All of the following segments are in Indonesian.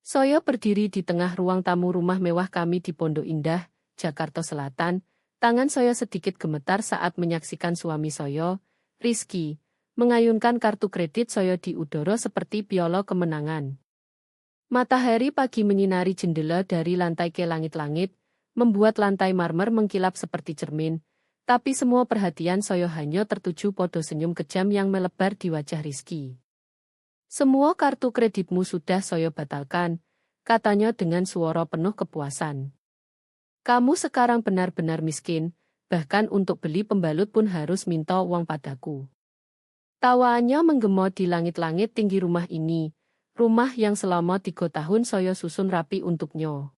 Saya berdiri di tengah ruang tamu rumah mewah kami di Pondok Indah, Jakarta Selatan. Tangan saya sedikit gemetar saat menyaksikan suami saya, Rizky, mengayunkan kartu kredit saya di udara seperti piala kemenangan. Matahari pagi menyinari jendela dari lantai ke langit-langit, membuat lantai marmer mengkilap seperti cermin, tapi semua perhatian saya hanya tertuju pada senyum kejam yang melebar di wajah Rizky. Semua kartu kreditmu sudah saya batalkan, katanya dengan suara penuh kepuasan. Kamu sekarang benar-benar miskin, bahkan untuk beli pembalut pun harus minta uang padaku. Tawaannya menggema di langit-langit tinggi rumah ini, rumah yang selama 3 tahun saya susun rapi untuknya.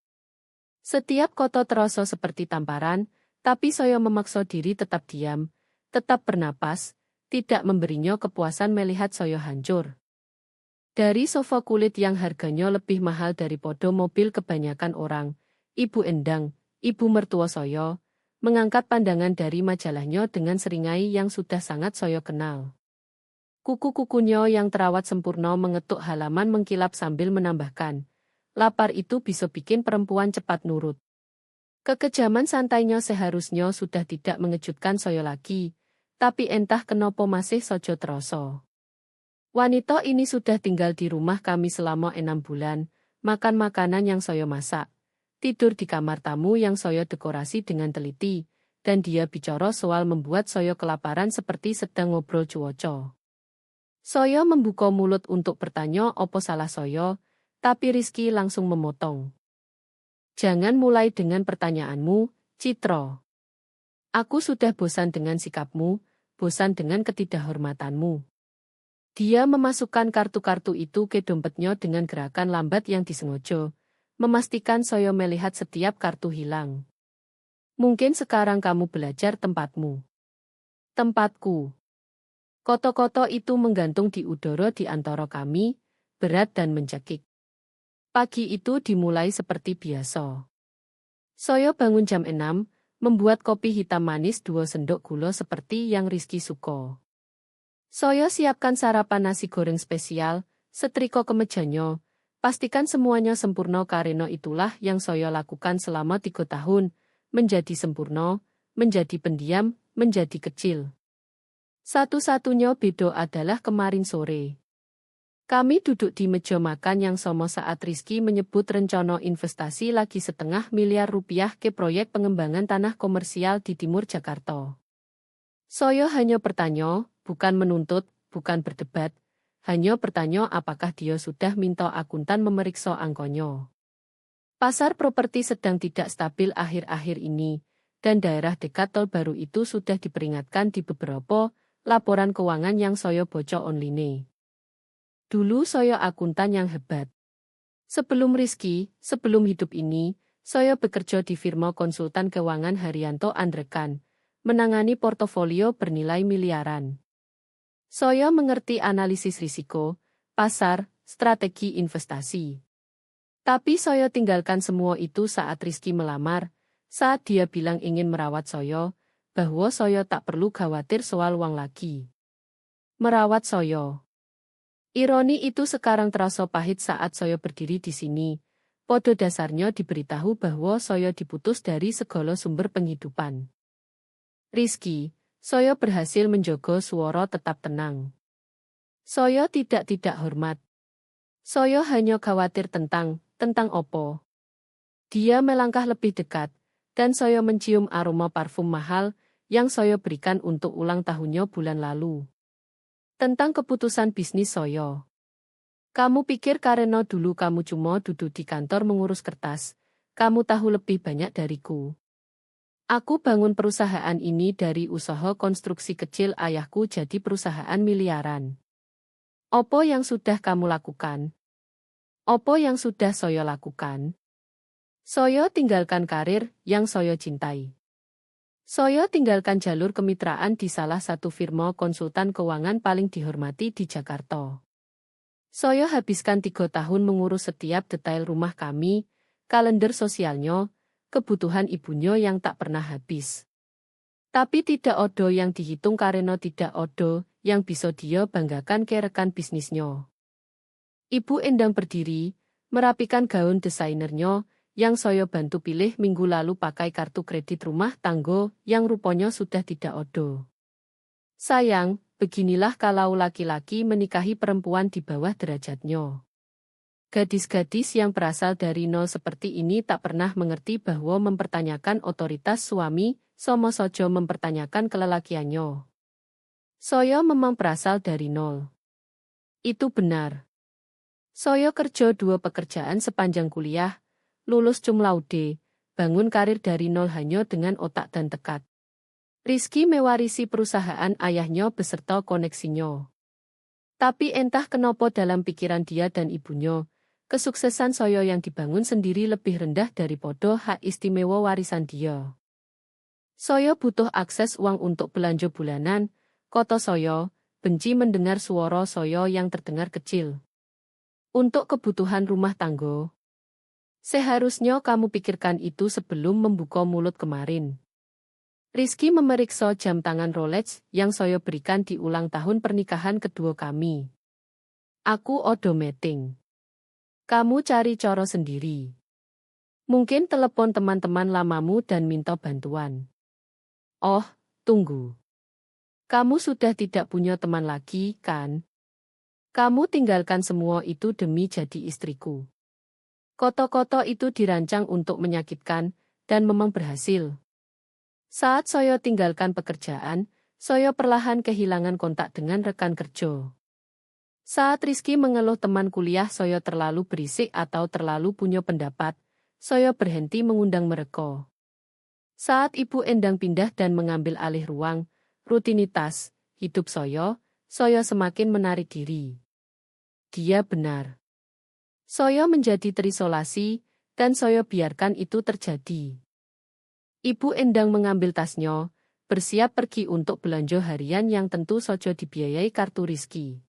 Setiap kota terasa seperti tamparan, tapi saya memaksa diri tetap diam, tetap bernapas, tidak memberinya kepuasan melihat saya hancur. Dari sofa kulit yang harganya lebih mahal daripada mobil kebanyakan orang, Ibu Endang, ibu mertua saya, mengangkat pandangan dari majalahnya dengan seringai yang sudah sangat saya kenal. Kuku-kukunya yang terawat sempurna mengetuk halaman mengkilap sambil menambahkan, lapar itu bisa bikin perempuan cepat nurut. Kekejaman santainya seharusnya sudah tidak mengejutkan saya lagi, tapi entah kenapa masih saja terasa. Wanita ini sudah tinggal di rumah kami selama 6 bulan, makan makanan yang saya masak, tidur di kamar tamu yang saya dekorasi dengan teliti, dan dia bicara soal membuat saya kelaparan seperti sedang ngobrol cuaca. Saya membuka mulut untuk bertanya apa salah saya, tapi Rizky langsung memotong. Jangan mulai dengan pertanyaanmu, Citra. Aku sudah bosan dengan sikapmu, bosan dengan ketidakhormatanmu. Dia memasukkan kartu-kartu itu ke dompetnya dengan gerakan lambat yang disengaja, memastikan saya melihat setiap kartu hilang. Mungkin sekarang kamu belajar tempatmu. Tempatku. Koto-koto itu menggantung di udara di antara kami, berat dan mencekik. Pagi itu dimulai seperti biasa. Saya bangun jam 6, membuat kopi hitam manis 2 sendok gula seperti yang Rizky suka. Saya siapkan sarapan nasi goreng spesial, setrika kemejanya, pastikan semuanya sempurna karena itulah yang saya lakukan selama 3 tahun, menjadi sempurna, menjadi pendiam, menjadi kecil. Satu-satunya beda adalah kemarin sore. Kami duduk di meja makan yang sama saat Rizky menyebut rencana investasi lagi $500 miliar ke proyek pengembangan tanah komersial di timur Jakarta. Saya hanya bertanya, bukan menuntut, bukan berdebat, hanya bertanya apakah dia sudah minta akuntan memeriksa angkanya. Pasar properti sedang tidak stabil akhir-akhir ini, dan daerah dekat tol baru itu sudah diperingatkan di beberapa laporan keuangan yang saya baca online. Dulu saya akuntan yang hebat. Sebelum Rizky, sebelum hidup ini, saya bekerja di firma konsultan keuangan Haryanto Andrekan, menangani portofolio bernilai miliaran. Saya mengerti analisis risiko, pasar, strategi investasi. Tapi saya tinggalkan semua itu saat Rizky melamar, saat dia bilang ingin merawat saya, bahwa saya tak perlu khawatir soal uang lagi. Merawat saya. Ironi itu sekarang terasa pahit saat saya berdiri di sini. Pada dasarnya diberitahu bahwa saya diputus dari segala sumber penghidupan. Rizky, saya berhasil menjaga suara tetap tenang. Saya tidak hormat. Saya hanya khawatir tentang opo. Dia melangkah lebih dekat, dan saya mencium aroma parfum mahal yang saya berikan untuk ulang tahunnya bulan lalu. Tentang keputusan bisnis saya. Kamu pikir karena dulu kamu cuma duduk di kantor mengurus kertas, kamu tahu lebih banyak dariku. Aku bangun perusahaan ini dari usaha konstruksi kecil ayahku jadi perusahaan miliaran. Apa yang sudah kamu lakukan? Apa yang sudah saya lakukan? Saya tinggalkan karir yang saya cintai. Saya tinggalkan jalur kemitraan di salah satu firma konsultan keuangan paling dihormati di Jakarta. Saya habiskan 3 tahun mengurus setiap detail rumah kami, kalender sosialnya, kebutuhan ibunya yang tak pernah habis. Tapi tidak ada yang dihitung karena tidak ada yang bisa dia banggakan ke rekan bisnisnya. Ibu Endang berdiri, merapikan gaun desainernya, yang saya bantu pilih minggu lalu pakai kartu kredit rumah tangga yang rupanya sudah tidak odo. Sayang, beginilah kalau laki-laki menikahi perempuan di bawah derajatnya. Gadis-gadis yang berasal dari nol seperti ini tak pernah mengerti bahwa mempertanyakan otoritas suami, sama saja mempertanyakan kelelakiannya. Saya memang berasal dari nol. Itu benar. Saya kerja 2 pekerjaan sepanjang kuliah, lulus cum laude, bangun karir dari nol hanya dengan otak dan tekad. Rizky mewarisi perusahaan ayahnya beserta koneksinya. Tapi entah kenapa dalam pikiran dia dan ibunya, kesuksesan saya yang dibangun sendiri lebih rendah daripada hak istimewa warisan dia. Saya butuh akses uang untuk belanja bulanan, kata saya, benci mendengar suara saya yang terdengar kecil. Untuk kebutuhan rumah tangga. Seharusnya kamu pikirkan itu sebelum membuka mulut kemarin. Rizky memeriksa jam tangan Rolex yang saya berikan di ulang tahun pernikahan kedua kami. Aku odo meeting. Kamu cari coro sendiri. Mungkin telepon teman-teman lamamu dan minta bantuan. Oh, tunggu. Kamu sudah tidak punya teman lagi, kan? Kamu tinggalkan semua itu demi jadi istriku. Koto-koto itu dirancang untuk menyakitkan, dan memang berhasil. Saat saya tinggalkan pekerjaan, saya perlahan kehilangan kontak dengan rekan kerja. Saat Rizky mengeluh teman kuliah saya terlalu berisik atau terlalu punya pendapat, saya berhenti mengundang mereka. Saat Ibu Endang pindah dan mengambil alih ruang, rutinitas, hidup saya semakin menarik diri. Dia benar. Saya menjadi terisolasi, dan saya biarkan itu terjadi. Ibu Endang mengambil tasnya, bersiap pergi untuk belanja harian yang tentu saja dibiayai kartu Rizky.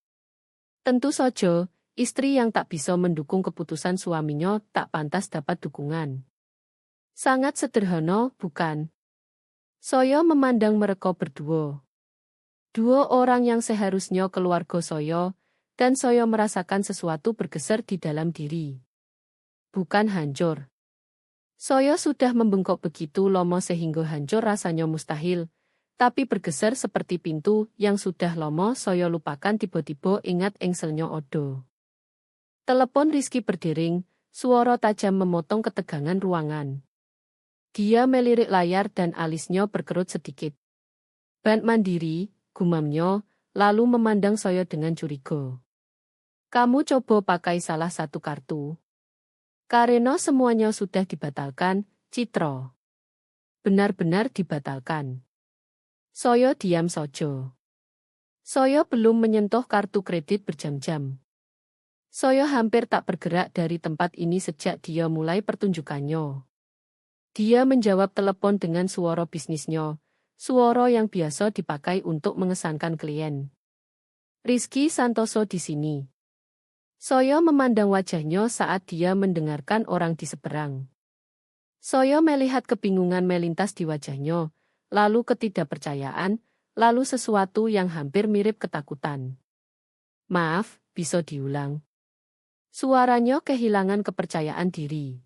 Tentu saja, istri yang tak bisa mendukung keputusan suaminya tak pantas dapat dukungan. Sangat sederhana, bukan? Saya memandang mereka berdua. 2 orang yang seharusnya keluarga saya, dan saya merasakan sesuatu bergeser di dalam diri. Bukan hancur. Saya sudah membengkok begitu lama sehingga hancur rasanya mustahil, tapi bergeser seperti pintu yang sudah lama saya lupakan tiba-tiba ingat engselnya odo. Telepon Rizky berdering, suara tajam memotong ketegangan ruangan. Dia melirik layar dan alisnya berkerut sedikit. Bank Mandiri, gumamnya, lalu memandang saya dengan curiga. Kamu coba pakai salah satu kartu. Karena semuanya sudah dibatalkan, Citra. Benar-benar dibatalkan. Saya diam saja. Saya belum menyentuh kartu kredit berjam-jam. Saya hampir tak bergerak dari tempat ini sejak dia mulai pertunjukannya. Dia menjawab telepon dengan suara bisnisnya, suara yang biasa dipakai untuk mengesankan klien. Rizky Santoso di sini. Saya memandang wajahnya saat dia mendengarkan orang di seberang. Saya melihat kebingungan melintas di wajahnya, lalu ketidakpercayaan, lalu sesuatu yang hampir mirip ketakutan. Maaf, bisa diulang. Suaranya kehilangan kepercayaan diri.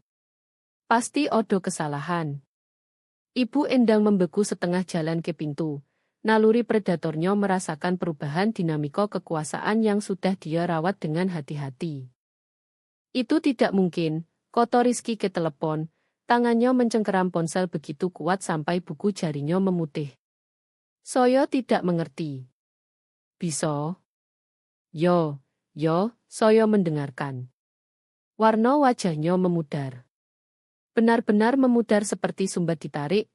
Pasti odo kesalahan. Ibu Endang membeku setengah jalan ke pintu. Naluri predatornya merasakan perubahan dinamika kekuasaan yang sudah dia rawat dengan hati-hati. Itu tidak mungkin, kata Rizky ke telepon, tangannya mencengkeram ponsel begitu kuat sampai buku jarinya memutih. Saya tidak mengerti. Bisa? Yo, saya mendengarkan. Warna wajahnya memudar. Benar-benar memudar seperti sumbat ditarik,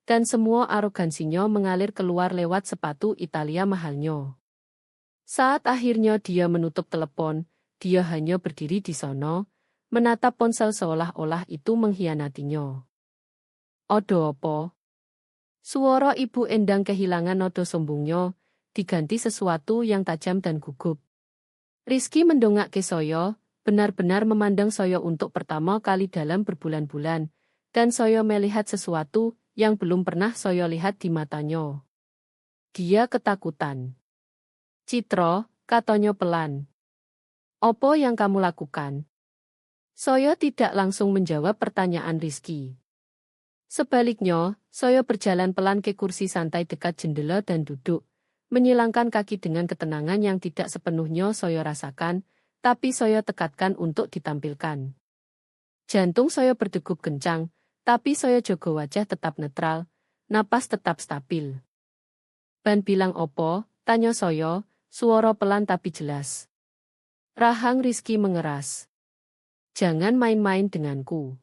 dan semua arogansinya mengalir keluar lewat sepatu Italia mahalnya. Saat akhirnya dia menutup telepon, dia hanya berdiri di sono, menatap ponsel seolah-olah itu mengkhianatinya. Odo apa? Suara Ibu Endang kehilangan nada sombongnya, diganti sesuatu yang tajam dan gugup. Rizky mendongak ke saya, benar-benar memandang saya untuk pertama kali dalam berbulan-bulan, dan saya melihat sesuatu yang belum pernah saya lihat di matanya. Dia ketakutan. Citra, katanya pelan. Apa yang kamu lakukan? Saya tidak langsung menjawab pertanyaan Rizky. Sebaliknya, saya berjalan pelan ke kursi santai dekat jendela dan duduk, menyilangkan kaki dengan ketenangan yang tidak sepenuhnya saya rasakan, tapi saya tekatkan untuk ditampilkan. Jantung saya berdegup kencang, tapi saya jaga wajah tetap netral, napas tetap stabil. "Ban bilang opo?" tanya saya, suara pelan tapi jelas. Rahang Rizky mengeras. "Jangan main-main denganku."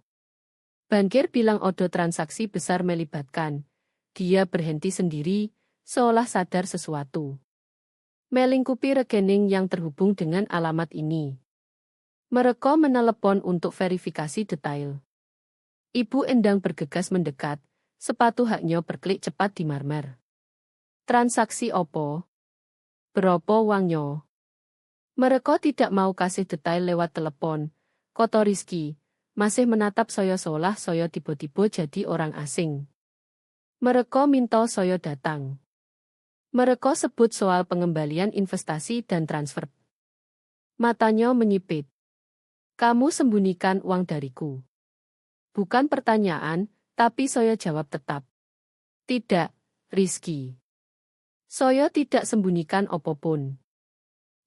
Bankir bilang odo transaksi besar melibatkan. Dia berhenti sendiri, seolah sadar sesuatu. Melingkupi rekening yang terhubung dengan alamat ini. Mereka menelepon untuk verifikasi detail. Ibu Endang bergegas mendekat, sepatu haknya berklik cepat di marmer. "Transaksi opo? Berapa uangnya?" Mereka tidak mau kasih detail lewat telepon. Kata Rizky, masih menatap saya seolah saya tiba-tiba jadi orang asing. Mereka minta saya datang. Mereka sebut soal pengembalian investasi dan transfer. Matanya menyipit. "Kamu sembunyikan uang dariku." Bukan pertanyaan, tapi saya jawab tetap. "Tidak, Rizky. Saya tidak sembunyikan apapun.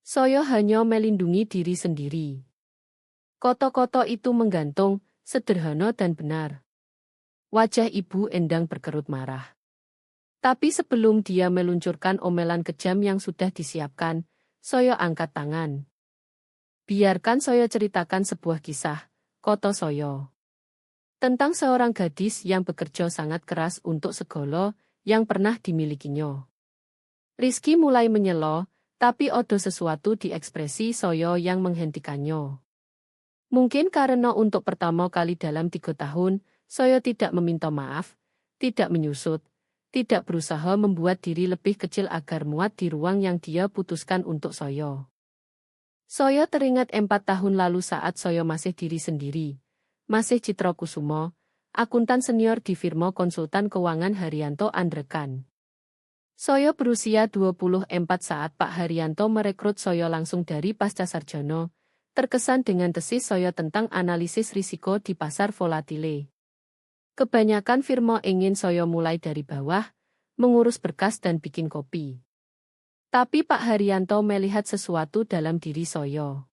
Saya hanya melindungi diri sendiri." Kata-kata itu menggantung, sederhana dan benar. Wajah Ibu Endang berkerut marah. Tapi sebelum dia meluncurkan omelan kejam yang sudah disiapkan, saya angkat tangan. "Biarkan saya ceritakan sebuah kisah," kata saya. "Tentang seorang gadis yang bekerja sangat keras untuk segala yang pernah dimilikinya." Rizky mulai menyelo, tapi ada sesuatu di ekspresi saya yang menghentikannya. Mungkin karena untuk pertama kali dalam 3 tahun, saya tidak meminta maaf, tidak menyusut, tidak berusaha membuat diri lebih kecil agar muat di ruang yang dia putuskan untuk saya. Saya teringat 4 tahun lalu saat saya masih diri sendiri, masih Citra Kusumo, akuntan senior di firma konsultan keuangan Haryanto Andrekan. Saya berusia 24 saat Pak Haryanto merekrut saya langsung dari pascasarjana, terkesan dengan tesis saya tentang analisis risiko di pasar volatile. Kebanyakan firma ingin saya mulai dari bawah, mengurus berkas dan bikin kopi. Tapi Pak Haryanto melihat sesuatu dalam diri saya.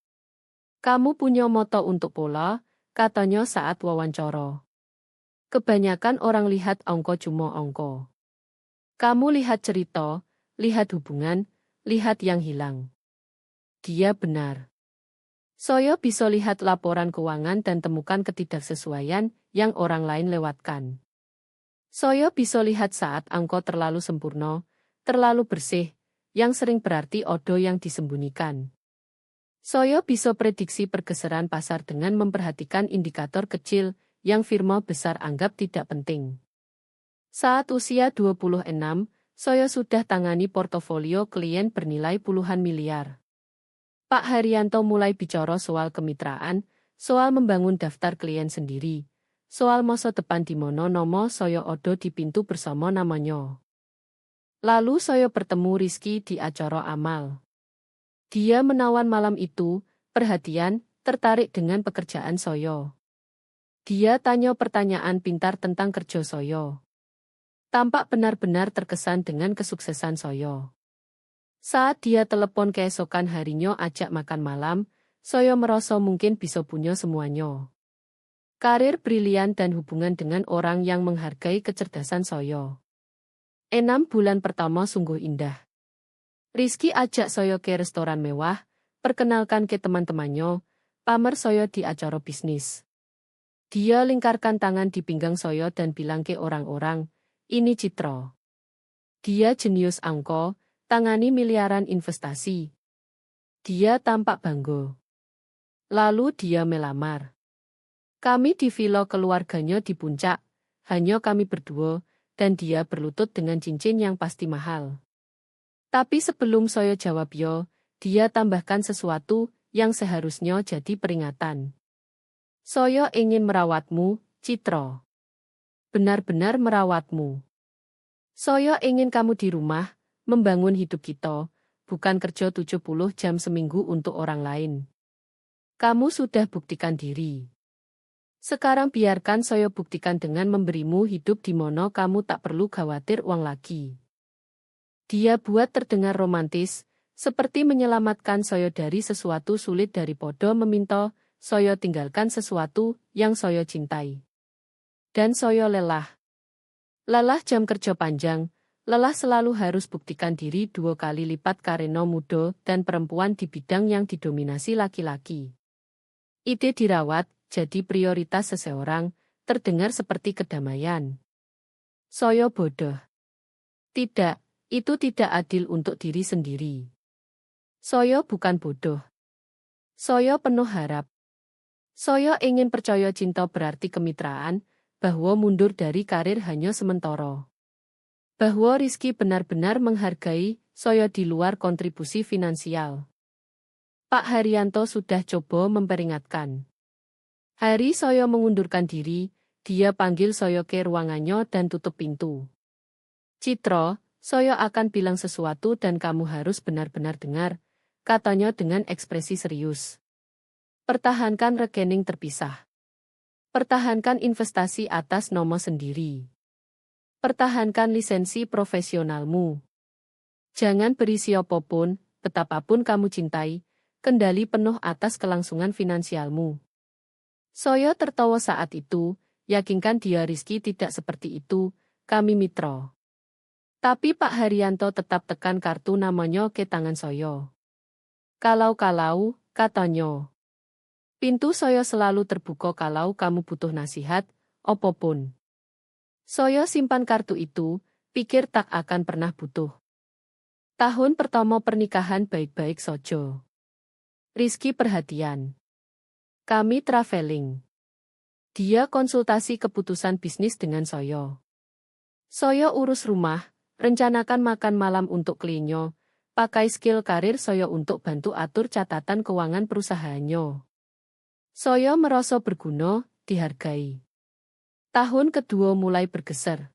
"Kamu punya moto untuk pola," katanya saat wawancara. "Kebanyakan orang lihat angka cuma angka. Kamu lihat cerita, lihat hubungan, lihat yang hilang." Dia benar. Saya bisa lihat laporan keuangan dan temukan ketidaksesuaian yang orang lain lewatkan. Saya bisa lihat saat angka terlalu sempurna, terlalu bersih, yang sering berarti odo yang disembunyikan. Saya bisa prediksi pergeseran pasar dengan memperhatikan indikator kecil yang firma besar anggap tidak penting. Saat usia 26, saya sudah tangani portofolio klien bernilai puluhan miliar. Pak Haryanto mulai bicara soal kemitraan, soal membangun daftar klien sendiri, soal masa depan di mana nama saya ada di pintu bersama namanya. Lalu saya bertemu Rizky di acara amal. Dia menawan malam itu, perhatian, tertarik dengan pekerjaan saya. Dia tanya pertanyaan pintar tentang kerja saya. Tampak benar-benar terkesan dengan kesuksesan saya. Saat dia telepon keesokan harinya ajak makan malam, saya merasa mungkin bisa punya semuanya. Karir brilian dan hubungan dengan orang yang menghargai kecerdasan saya. 6 bulan pertama sungguh indah. Rizky ajak saya ke restoran mewah, perkenalkan ke teman-temannya, pamer saya di acara bisnis. Dia lingkarkan tangan di pinggang saya dan bilang ke orang-orang, "Ini Citra. Dia jenius angka, tangani miliaran investasi." Dia tampak bangga. Lalu dia melamar. Kami di villa keluarganya di puncak, hanya kami berdua, dan dia berlutut dengan cincin yang pasti mahal. Tapi sebelum saya jawab yo, dia tambahkan sesuatu yang seharusnya jadi peringatan. "Saya ingin merawatmu, Citra. Benar-benar merawatmu. Saya ingin kamu di rumah, membangun hidup kita, bukan kerja 70 jam seminggu untuk orang lain." Kamu sudah buktikan diri. Sekarang biarkan saya buktikan dengan memberimu hidup di mana kamu tak perlu khawatir uang lagi. Dia buat terdengar romantis, seperti menyelamatkan saya dari sesuatu sulit daripada meminta saya tinggalkan sesuatu yang saya cintai. Dan saya lelah. Lelah jam kerja panjang, lelah selalu harus buktikan diri 2 kali lipat karena muda dan perempuan di bidang yang didominasi laki-laki. Ide dirawat, jadi prioritas seseorang, terdengar seperti kedamaian. Saya bodoh. Tidak, itu tidak adil untuk diri sendiri. Saya bukan bodoh. Saya penuh harap. Saya ingin percaya cinta berarti kemitraan, bahwa mundur dari karir hanya sementara. Bahwa Rizky benar-benar menghargai saya di luar kontribusi finansial. Pak Haryanto sudah coba memperingatkan. Hari saya mengundurkan diri, dia panggil saya ke ruangannya dan tutup pintu. Citra, saya akan bilang sesuatu dan kamu harus benar-benar dengar, katanya dengan ekspresi serius. Pertahankan rekening terpisah. Pertahankan investasi atas nama sendiri. Pertahankan lisensi profesionalmu. Jangan beri siapapun, betapapun kamu cintai, kendali penuh atas kelangsungan finansialmu. Saya tertawa saat itu, yakinkan dia Rizky tidak seperti itu, kami mitra. Tapi Pak Haryanto tetap tekan kartu namanya ke tangan saya. Kalau, katanya. Pintu saya selalu terbuka kalau kamu butuh nasihat, apapun. Saya simpan kartu itu, pikir tak akan pernah butuh. Tahun pertama pernikahan baik-baik saja. Rizky perhatian. Kami traveling. Dia konsultasi keputusan bisnis dengan saya. Saya urus rumah, rencanakan makan malam untuk kliennya, pakai skill karir saya untuk bantu atur catatan keuangan perusahaannya. Saya merasa berguna, dihargai. Tahun kedua mulai bergeser.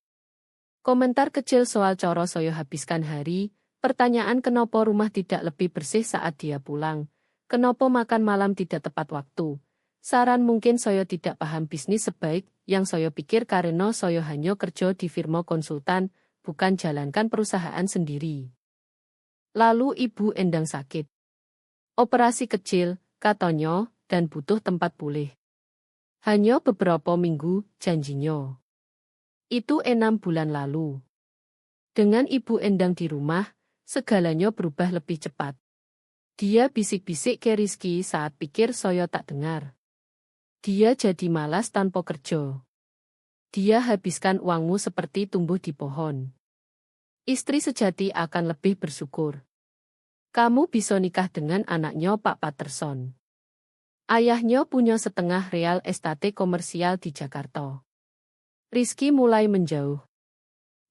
Komentar kecil soal cara saya habiskan hari, pertanyaan kenapa rumah tidak lebih bersih saat dia pulang, kenapa makan malam tidak tepat waktu, saran mungkin saya tidak paham bisnis sebaik yang saya pikir karena saya hanya kerja di firma konsultan, bukan jalankan perusahaan sendiri. Lalu Ibu Endang sakit. Operasi kecil, katanya, dan butuh tempat pulih. Hanya beberapa minggu, janjinya. Itu 6 bulan lalu. Dengan Ibu Endang di rumah, segalanya berubah lebih cepat. Dia bisik-bisik ke Rizky saat pikir saya tak dengar. Dia jadi malas tanpa kerja. Dia habiskan uangmu seperti tumbuh di pohon. Istri sejati akan lebih bersyukur. Kamu bisa nikah dengan anaknya Pak Patterson. Ayahnya punya setengah real estate komersial di Jakarta. Rizky mulai menjauh.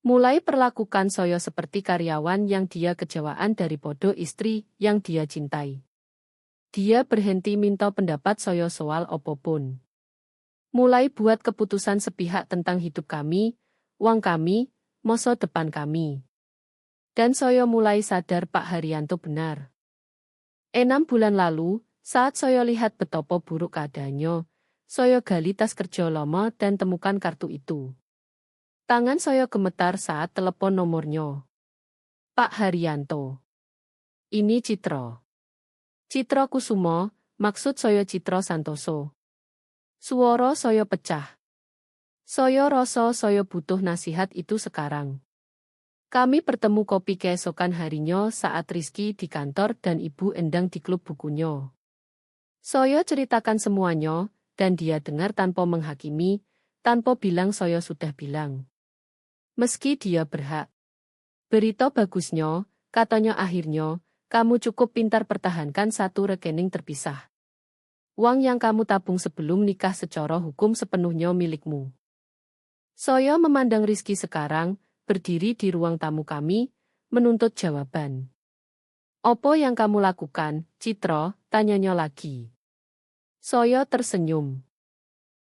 Mulai perlakukan saya seperti karyawan yang dia kejawaan daripada istri yang dia cintai. Dia berhenti minta pendapat saya soal apapun. Mulai buat keputusan sepihak tentang hidup kami, uang kami, masa depan kami. Dan saya mulai sadar Pak Haryanto benar. 6 bulan lalu, saat saya lihat betapa buruk keadaannya, saya gali tas kerja lama dan temukan kartu itu. Tangan saya gemetar saat telepon nomornya. Pak Haryanto. Ini Citra. Citra Kusumo, maksud saya Citra Santoso. Suara saya pecah. Saya rasa saya butuh nasihat itu sekarang. Kami bertemu kopi keesokan harinya saat Rizky di kantor dan Ibu Endang di klub bukunya. Saya ceritakan semuanya, dan dia dengar tanpa menghakimi, tanpa bilang saya sudah bilang. Meski dia berhak. Berita bagusnya, katanya akhirnya, kamu cukup pintar pertahankan satu rekening terpisah. Uang yang kamu tabung sebelum nikah secara hukum sepenuhnya milikmu. Saya memandang Rizky sekarang, berdiri di ruang tamu kami, menuntut jawaban. Apa yang kamu lakukan, Citra? Tanyanya lagi. Saya tersenyum.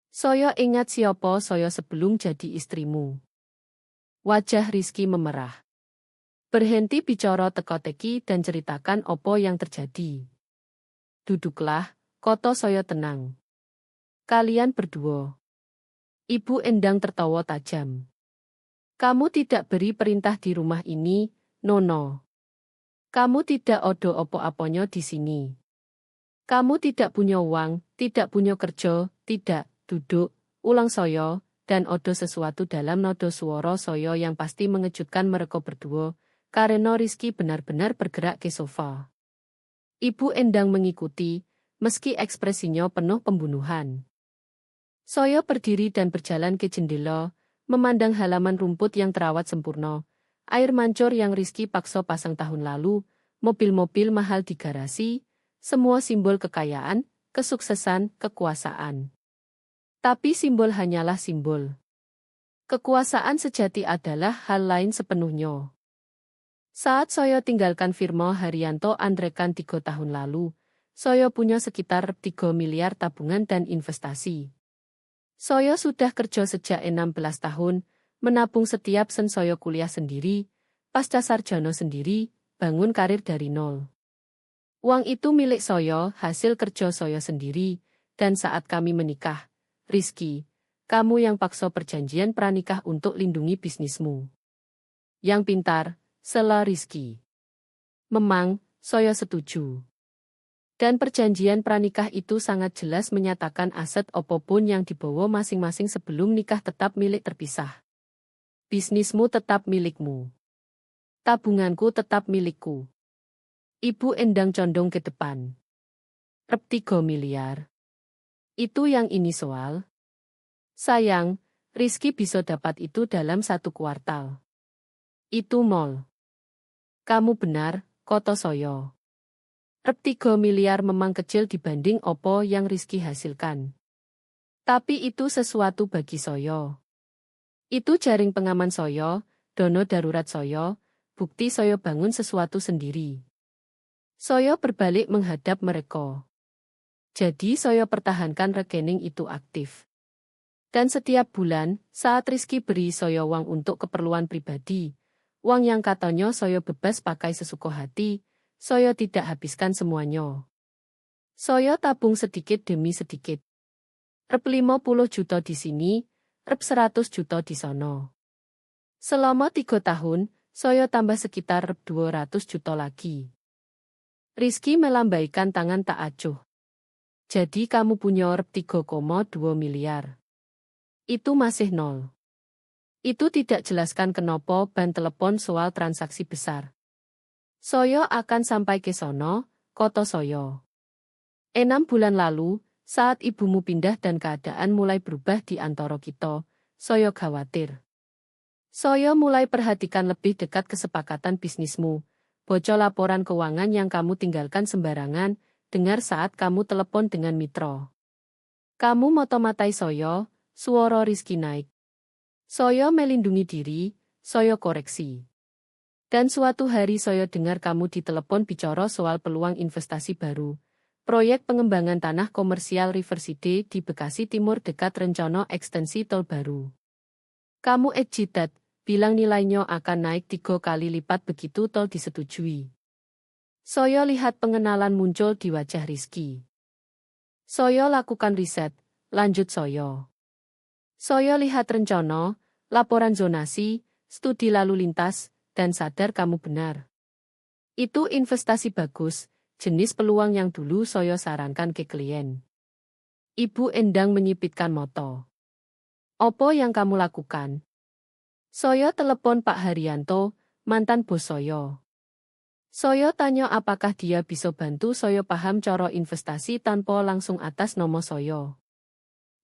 Saya ingat siapa saya sebelum jadi istrimu. Wajah Rizky memerah. Berhenti bicara teka-teki dan ceritakan apa yang terjadi. Duduklah, koto saya tenang. Kalian berdua. Ibu Endang tertawa tajam. Kamu tidak beri perintah di rumah ini, Nono. Kamu tidak odo opo-aponyo di sini. Kamu tidak punya uang, tidak punya kerja, tidak, duduk, ulang soyo, dan odo sesuatu dalam nodo suara soyo yang pasti mengejutkan mereka berdua, karena Rizky benar-benar bergerak ke sofa. Ibu Endang mengikuti, meski ekspresinya penuh pembunuhan. Soyo berdiri dan berjalan ke jendela, memandang halaman rumput yang terawat sempurna, air mancur yang Rizky paksa pasang tahun lalu, mobil-mobil mahal di garasi, semua simbol kekayaan, kesuksesan, kekuasaan. Tapi simbol hanyalah simbol. Kekuasaan sejati adalah hal lain sepenuhnya. Saat saya tinggalkan firma Haryanto Andrekan 3 tahun lalu, saya punya sekitar 3 miliar tabungan dan investasi. Saya sudah kerja sejak 16 tahun, menabung setiap sen saya kuliah sendiri, pasca sarjana sendiri, bangun karir dari nol. Uang itu milik saya, hasil kerja saya sendiri, dan saat kami menikah, Rizky, kamu yang paksa perjanjian pranikah untuk lindungi bisnismu. Yang pintar, sela Rizky. Memang, saya setuju. Dan perjanjian pranikah itu sangat jelas menyatakan aset apapun yang dibawa masing-masing sebelum nikah tetap milik terpisah. Bisnismu tetap milikmu. Tabunganku tetap milikku. Ibu Endang condong ke depan. Rep 3 miliar. Itu yang ini soal. Sayang, Rizky bisa dapat itu dalam 1 kuartal. Itu mall. Kamu benar, koto soyo. Rep 3 miliar memang kecil dibanding opo yang Rizky hasilkan. Tapi itu sesuatu bagi soyo. Itu jaring pengaman soyo, dono darurat soyo, bukti soyo bangun sesuatu sendiri. Soyo berbalik menghadap mereka. Jadi soyo pertahankan rekening itu aktif. Dan setiap bulan, saat Rizky beri soyo uang untuk keperluan pribadi, uang yang katanya soyo bebas pakai sesuka hati, soyo tidak habiskan semuanya. Soyo tabung sedikit demi sedikit. Rep 50 juta di sini, rep 100 juta di sono. Selama 3 tahun, soyo tambah sekitar rep 200 juta lagi. Rizky melambaikan tangan tak acuh. Jadi kamu punya rep 3,2 miliar. Itu masih nol. Itu tidak jelaskan kenapa ban telepon soal transaksi besar. Soyo akan sampai ke sono, koto soyo. 6 bulan lalu, saat ibumu pindah dan keadaan mulai berubah di antara kita, soyo khawatir. Soyo mulai perhatikan lebih dekat kesepakatan bisnismu, bocor laporan keuangan yang kamu tinggalkan sembarangan, dengar saat kamu telepon dengan mitra. Kamu moto-matai soyo, suara Rizky naik. Soyo melindungi diri, soyo koreksi. Dan suatu hari soyo dengar kamu ditelepon bicara soal peluang investasi baru, proyek pengembangan tanah komersial Riverside di Bekasi Timur dekat rencana ekstensi tol baru. Kamu excited, bilang nilainya akan naik 3 kali lipat begitu tol disetujui. Soyo lihat pengenalan muncul di wajah Rizky. Soyo lakukan riset, lanjut soyo. Soyo lihat rencana, laporan zonasi, studi lalu lintas, dan sadar kamu benar. Itu investasi bagus, jenis peluang yang dulu soyo sarankan ke klien. Ibu Endang menyipitkan moto. Opo yang kamu lakukan? Soyo telepon Pak Haryanto, mantan bos soyo. Soyo tanya apakah dia bisa bantu soyo paham cara investasi tanpa langsung atas nama soyo.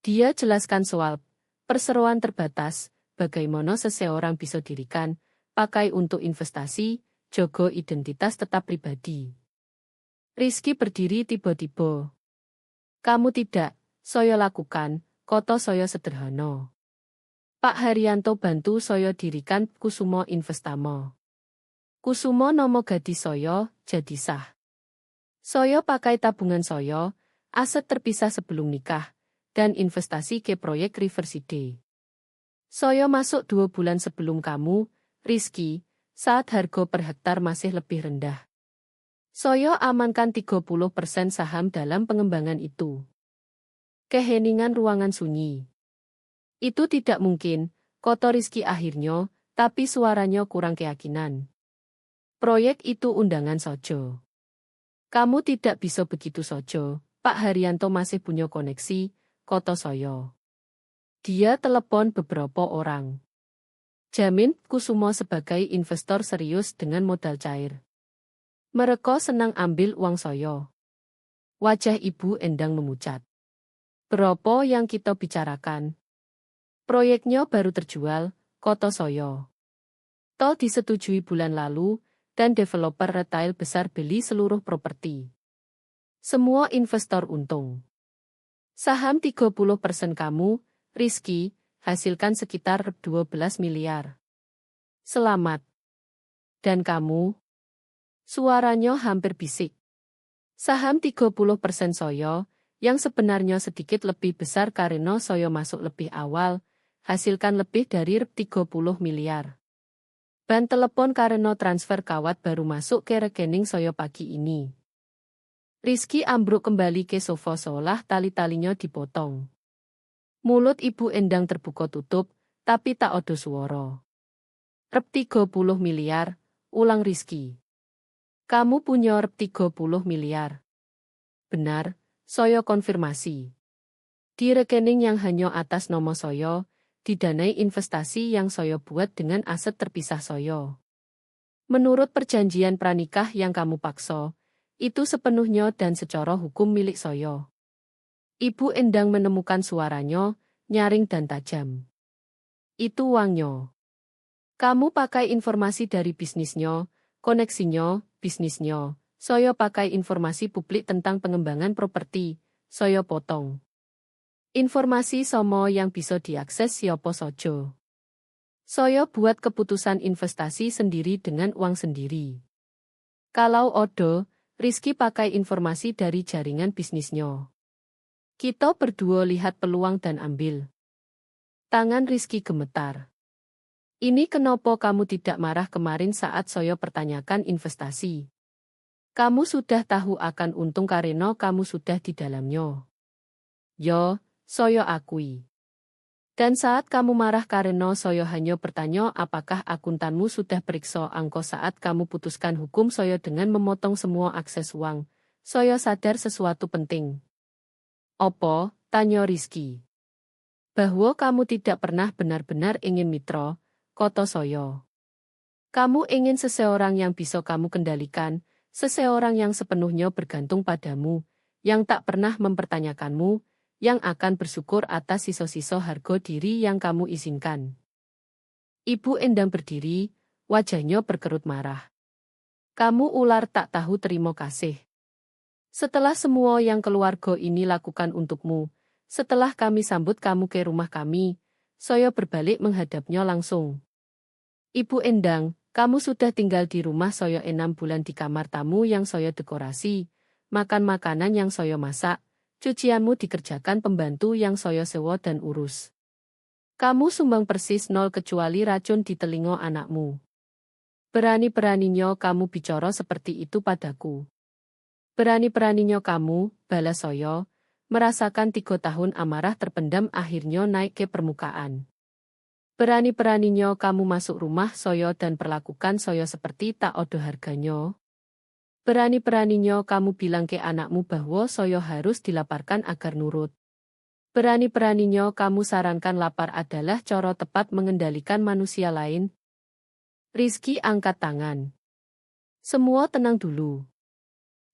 Dia jelaskan soal perseroan terbatas, bagaimana seseorang bisa dirikan, pakai untuk investasi, jogo identitas tetap pribadi. Rizky berdiri tiba-tiba. Kamu tidak, soyo lakukan, koto soyo sederhana. Pak Haryanto bantu soyo dirikan Kusumo Investama. Kusumo nomo gadis soyo, jadi sah. Soyo pakai tabungan soyo, aset terpisah sebelum nikah, dan investasi ke proyek Riverside. Soyo masuk 2 bulan sebelum kamu, Rizky, saat harga per hektar masih lebih rendah. Soyo amankan 30% saham dalam pengembangan itu. Keheningan ruangan sunyi. Itu tidak mungkin, kata Rizky akhirnya, tapi suaranya kurang keyakinan. Proyek itu undangan sojo. Kamu tidak bisa begitu sojo, Pak Haryanto masih punya koneksi, kata Soyo. Dia telepon beberapa orang. Jamin Kusumo sebagai investor serius dengan modal cair. Mereka senang ambil uang Soyo. Wajah Ibu Endang memucat. Berapa yang kita bicarakan? Proyeknya baru terjual, kata Soyo. Tol disetujui bulan lalu, dan developer retail besar beli seluruh properti. Semua investor untung. Saham 30% kamu, Rizky, hasilkan sekitar 12 miliar. Selamat. Dan kamu? Suaranya hampir bisik. Saham 30% Soyo, yang sebenarnya sedikit lebih besar karena Soyo masuk lebih awal, hasilkan lebih dari 30 miliar. Ban telepon karena transfer kawat baru masuk ke rekening Soyo pagi ini. Rizky ambruk kembali ke sofa seolah tali-talinya dipotong. Mulut Ibu Endang terbuka tutup, tapi tak ada suara. Rep 30 miliar, ulang Rizky. Kamu punya rep 30 miliar. Benar, Soyo konfirmasi. Di rekening yang hanya atas nama Soyo, didanai investasi yang Soyo buat dengan aset terpisah Soyo. Menurut perjanjian pranikah yang kamu paksa, itu sepenuhnya dan secara hukum milik Soyo. Ibu Endang menemukan suaranya, nyaring dan tajam. Itu uangnya. Kamu pakai informasi dari bisnisnya, koneksinya, bisnisnya. Soyo pakai informasi publik tentang pengembangan properti, Soyo potong. Informasi somo yang bisa diakses siapa saja. Soyo buat keputusan investasi sendiri dengan uang sendiri. Kalau odo, Rizky pakai informasi dari jaringan bisnisnya. Kita berdua lihat peluang dan ambil. Tangan Rizky gemetar. Ini kenapa kamu tidak marah kemarin saat Soyo pertanyakan investasi? Kamu sudah tahu akan untung karena kamu sudah di dalamnya. Yo, Soyo akui. Dan saat kamu marah karena Soyo hanya bertanya apakah akuntanmu sudah periksa angko saat kamu putuskan hukum Soyo dengan memotong semua akses uang, Soyo sadar sesuatu penting. Opo? Tanya Rizky. Bahwa kamu tidak pernah benar-benar ingin mitra, kata Soyo. Kamu ingin seseorang yang bisa kamu kendalikan, seseorang yang sepenuhnya bergantung padamu, yang tak pernah mempertanyakanmu, yang akan bersyukur atas sisa-sisa harga diri yang kamu izinkan. Ibu Endang berdiri, wajahnya berkerut marah. Kamu ular tak tahu terima kasih. Setelah semua yang keluarga ini lakukan untukmu, setelah kami sambut kamu ke rumah kami, Soyo berbalik menghadapnya langsung. Ibu Endang, kamu sudah tinggal di rumah Soyo 6 bulan di kamar tamu yang Soyo dekorasi, makan makanan yang Soyo masak, cucianmu dikerjakan pembantu yang Soyo sewa dan urus. Kamu sumbang persis nol kecuali racun di telinga anakmu. Berani-beraninya kamu bicara seperti itu padaku. Berani-beraninya kamu, balas Soyo, merasakan 3 tahun amarah terpendam akhirnya naik ke permukaan. Berani-beraninya kamu masuk rumah Soyo dan perlakukan Soyo seperti tak ada harganya. Berani-beraninya kamu bilang ke anakmu bahwa Soyo harus dilaparkan agar nurut. Berani-beraninya kamu sarankan lapar adalah cara tepat mengendalikan manusia lain. Rizky angkat tangan. Semua tenang dulu.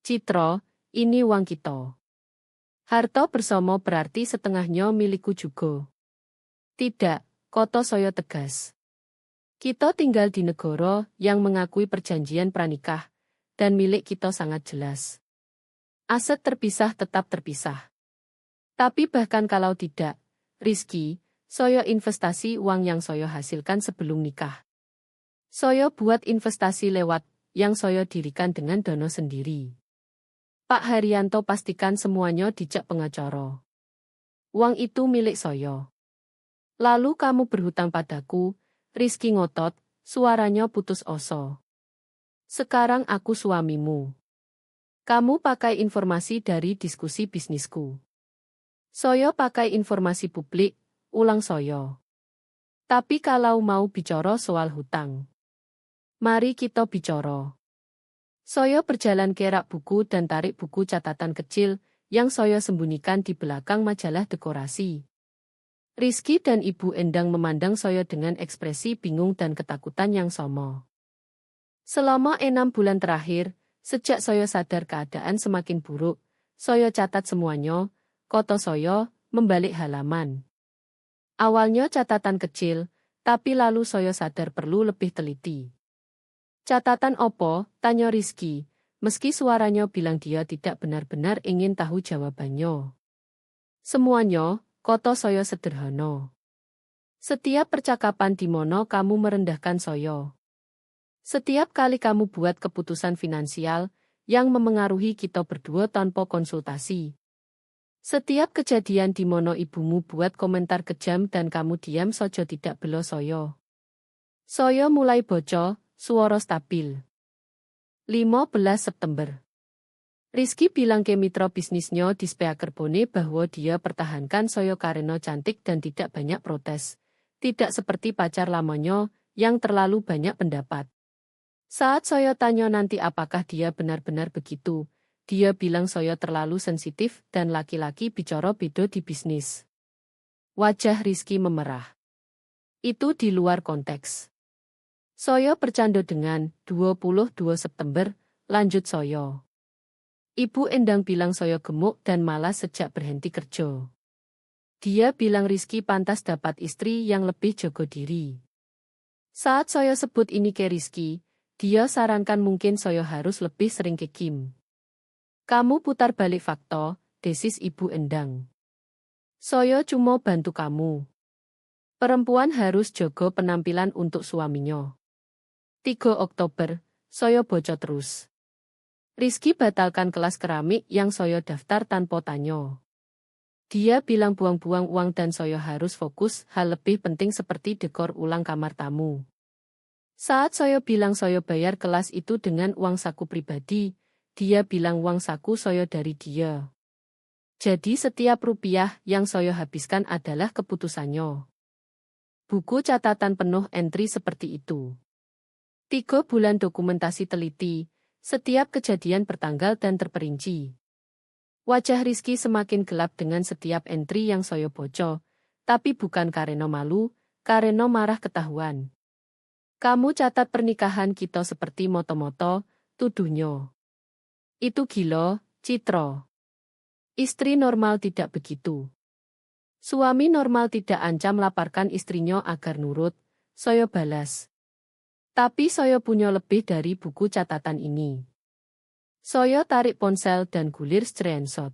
Citra, ini uang kita. Harta bersama berarti setengahnya milikku juga. Tidak, kata Soyo tegas. Kita tinggal di negara yang mengakui perjanjian pranikah, dan milik kita sangat jelas. Aset terpisah tetap terpisah. Tapi bahkan kalau tidak, Rizky, Soyo investasi uang yang Soyo hasilkan sebelum nikah. Soyo buat investasi lewat yang Soyo dirikan dengan dana sendiri. Pak Haryanto pastikan semuanya dicek pengacara. Uang itu milik Soyo. Lalu kamu berhutang padaku, Rizky ngotot, suaranya putus asa. Sekarang aku suamimu. Kamu pakai informasi dari diskusi bisnisku. Saya pakai informasi publik, ulang saya. Tapi kalau mau bicara soal hutang, mari kita bicara. Saya berjalan ke rak buku dan tarik buku catatan kecil yang saya sembunyikan di belakang majalah dekorasi. Rizky dan Ibu Endang memandang saya dengan ekspresi bingung dan ketakutan yang sama. Selama 6 bulan terakhir, sejak saya sadar keadaan semakin buruk, saya catat semuanya, kata saya, membalik halaman. Awalnya catatan kecil, tapi lalu saya sadar perlu lebih teliti. Catatan opo? Tanya Rizky, meski suaranya bilang dia tidak benar-benar ingin tahu jawabannya. Semuanya, kata saya sederhana. Setiap percakapan di mana kamu merendahkan saya. Setiap kali kamu buat keputusan finansial yang memengaruhi kita berdua tanpa konsultasi. Setiap kejadian di mana ibumu buat komentar kejam dan kamu diam saja tidak bela saya. Saya mulai baca, suara stabil. 15 September. Rizky bilang ke mitra bisnisnya di Speakerbone bahwa dia pertahankan saya karena cantik dan tidak banyak protes. Tidak seperti pacar lamanya yang terlalu banyak pendapat. Saat saya tanya nanti apakah dia benar-benar begitu, dia bilang saya terlalu sensitif dan laki-laki bicara beda di bisnis. Wajah Rizky memerah. Itu di luar konteks. Saya bercanda dengan 22 September, lanjut saya. Ibu Endang bilang saya gemuk dan malas sejak berhenti kerja. Dia bilang Rizky pantas dapat istri yang lebih jaga diri. Saat saya sebut ini ke Rizky, dia sarankan mungkin saya harus lebih sering ke Kim. Kamu putar balik fakta, desis Ibu Endang. Saya cuma bantu kamu. Perempuan harus jaga penampilan untuk suaminya. 3 Oktober, saya baca terus. Rizky batalkan kelas keramik yang saya daftar tanpa tanya. Dia bilang buang-buang uang dan saya harus fokus hal lebih penting seperti dekor ulang kamar tamu. Saat saya bilang saya bayar kelas itu dengan uang saku pribadi, dia bilang uang saku saya dari dia. Jadi setiap rupiah yang saya habiskan adalah keputusannya. Buku catatan penuh entry seperti itu. 3 bulan dokumentasi teliti, setiap kejadian bertanggal dan terperinci. Wajah Rizky semakin gelap dengan setiap entry yang saya baca, tapi bukan karena malu, karena marah ketahuan. Kamu catat pernikahan kita seperti moto-moto, tuduhnya. Itu gila, Citra. Istri normal tidak begitu. Suami normal tidak ancam laparkan istrinya agar nurut, saya balas. Tapi saya punya lebih dari buku catatan ini. Saya tarik ponsel dan gulir screenshot.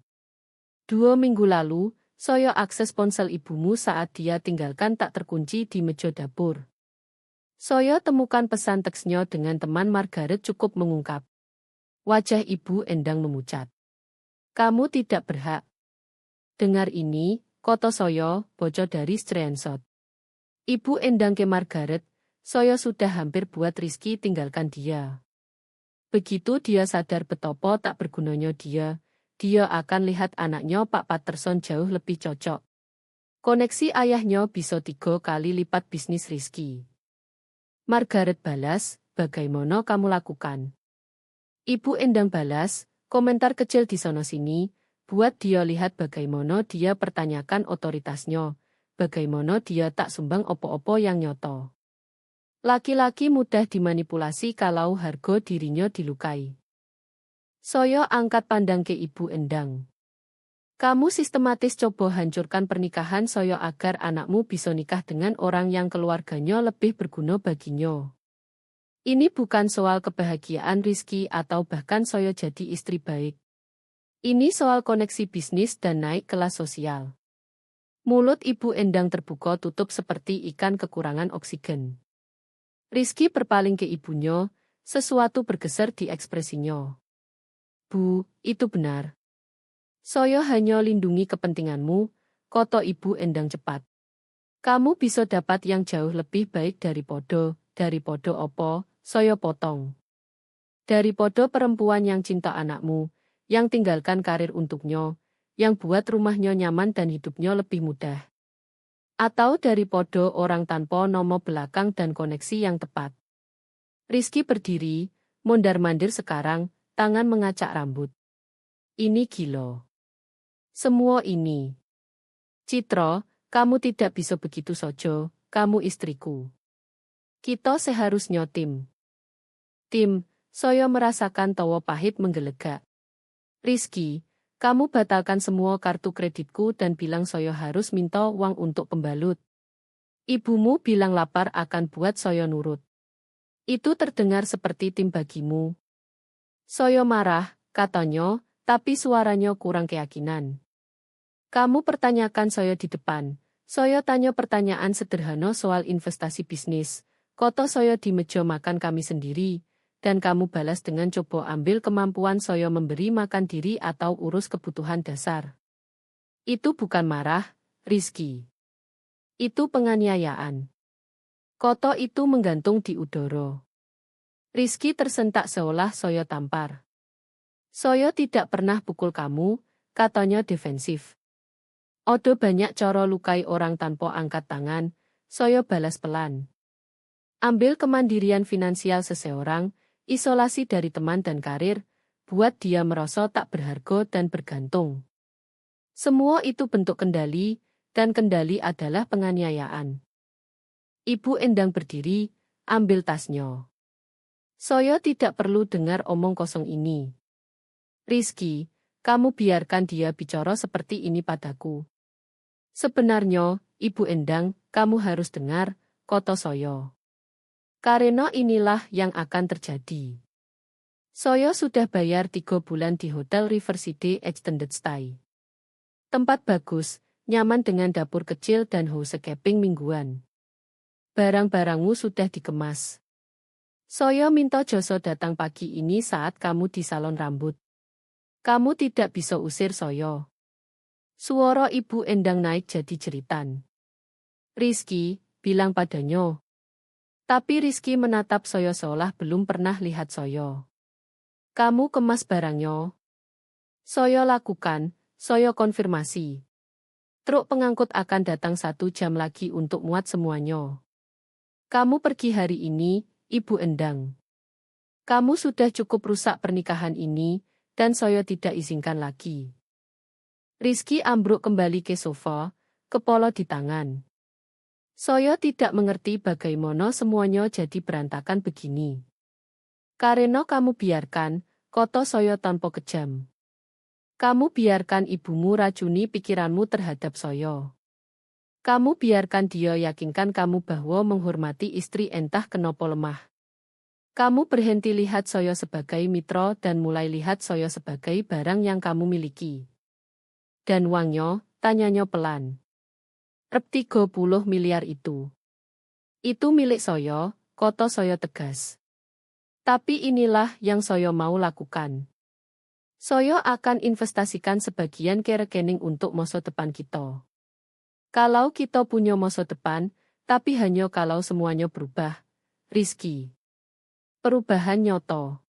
2 minggu lalu, saya akses ponsel ibumu saat dia tinggalkan tak terkunci di meja dapur. Saya temukan pesan teksnya dengan teman Margaret cukup mengungkap. Wajah Ibu Endang memucat. Kamu tidak berhak. Dengar ini, kata saya, bocor dari screenshot. Ibu Endang ke Margaret, saya sudah hampir buat Rizky tinggalkan dia. Begitu dia sadar betapa tak bergunanya dia akan lihat anaknya Pak Patterson jauh lebih cocok. Koneksi ayahnya bisa 3 kali lipat bisnis Rizky. Margaret balas, bagaimana kamu lakukan? Ibu Endang balas, komentar kecil di sono-sini, buat dia lihat bagaimana dia pertanyakan otoritasnya, bagaimana dia tak sumbang opo-opo yang nyoto. Laki-laki mudah dimanipulasi kalau harga dirinya dilukai. Saya angkat pandang ke Ibu Endang. Kamu sistematis coba hancurkan pernikahan saya agar anakmu bisa nikah dengan orang yang keluarganya lebih berguna baginya. Ini bukan soal kebahagiaan Rizky atau bahkan saya jadi istri baik. Ini soal koneksi bisnis dan naik kelas sosial. Mulut Ibu Endang terbuka tutup seperti ikan kekurangan oksigen. Rizky berpaling ke ibunya, sesuatu bergeser di ekspresinya. Bu, itu benar. Saya hanya lindungi kepentinganmu, kata Ibu Endang cepat. Kamu bisa dapat yang jauh lebih baik daripada opo, saya potong. Daripada perempuan yang cinta anakmu, yang tinggalkan karir untuknya, yang buat rumahnya nyaman dan hidupnya lebih mudah. Atau dari podo orang tanpa nomor belakang dan koneksi yang tepat. Rizky berdiri, mondar-mandir sekarang, tangan mengacak rambut. Ini gila. Semua ini. Citra, kamu tidak bisa begitu saja, kamu istriku. Kita seharusnya tim. Tim, saya merasakan tawa pahit menggelegak. Rizky, kamu batalkan semua kartu kreditku dan bilang saya harus minta uang untuk pembalut. Ibumu bilang lapar akan buat saya nurut. Itu terdengar seperti tim bagimu. Saya marah, katanya, tapi suaranya kurang keyakinan. Kamu pertanyakan saya di depan. Saya tanya pertanyaan sederhana soal investasi bisnis. Koto saya di meja makan kami sendiri. Dan kamu balas dengan coba ambil kemampuan saya memberi makan diri atau urus kebutuhan dasar. Itu bukan marah, Rizky. Itu penganiayaan. Koto itu menggantung di udara. Rizky tersentak seolah saya tampar. Saya tidak pernah pukul kamu, katanya defensif. Odo banyak cara lukai orang tanpa angkat tangan, saya balas pelan. Ambil kemandirian finansial seseorang, isolasi dari teman dan karir, buat dia merasa tak berharga dan bergantung. Semua itu bentuk kendali, dan kendali adalah penganiayaan. Ibu Endang berdiri, ambil tasnya. Saya tidak perlu dengar omong kosong ini. Rizky, kamu biarkan dia bicara seperti ini padaku. Sebenarnya, Ibu Endang, kamu harus dengar, koto saya. Karena inilah yang akan terjadi. Saya sudah bayar 3 bulan di Hotel Riverside Extended Stay. Tempat bagus, nyaman dengan dapur kecil dan housekeeping mingguan. Barang-barangmu sudah dikemas. Saya minta Joso datang pagi ini saat kamu di salon rambut. Kamu tidak bisa usir saya. Suara Ibu Endang naik jadi jeritan. Rizky, bilang padanya. Tapi Rizky menatap saya seolah belum pernah lihat saya. Kamu kemas barangnya. Saya lakukan, saya konfirmasi. Truk pengangkut akan datang 1 jam lagi untuk muat semuanya. Kamu pergi hari ini, Ibu Endang. Kamu sudah cukup rusak pernikahan ini, dan saya tidak izinkan lagi. Rizky ambruk kembali ke sofa, kepala di tangan. Saya tidak mengerti bagaimana semuanya jadi berantakan begini. Karena kamu biarkan, koto saya tanpa kejam. Kamu biarkan ibumu racuni pikiranmu terhadap saya. Kamu biarkan dia yakinkan kamu bahwa menghormati istri entah kenapa lemah. Kamu berhenti lihat saya sebagai mitra dan mulai lihat saya sebagai barang yang kamu miliki. Dan uangnya, tanyanya pelan. Rep 30 miliar itu. Itu milik saya, koto saya tegas. Tapi inilah yang saya mau lakukan. Saya akan investasikan sebagian ke rekening untuk masa depan kita. Kalau kita punya masa depan, tapi hanya kalau semuanya berubah. Rizky. Perubahan nyata.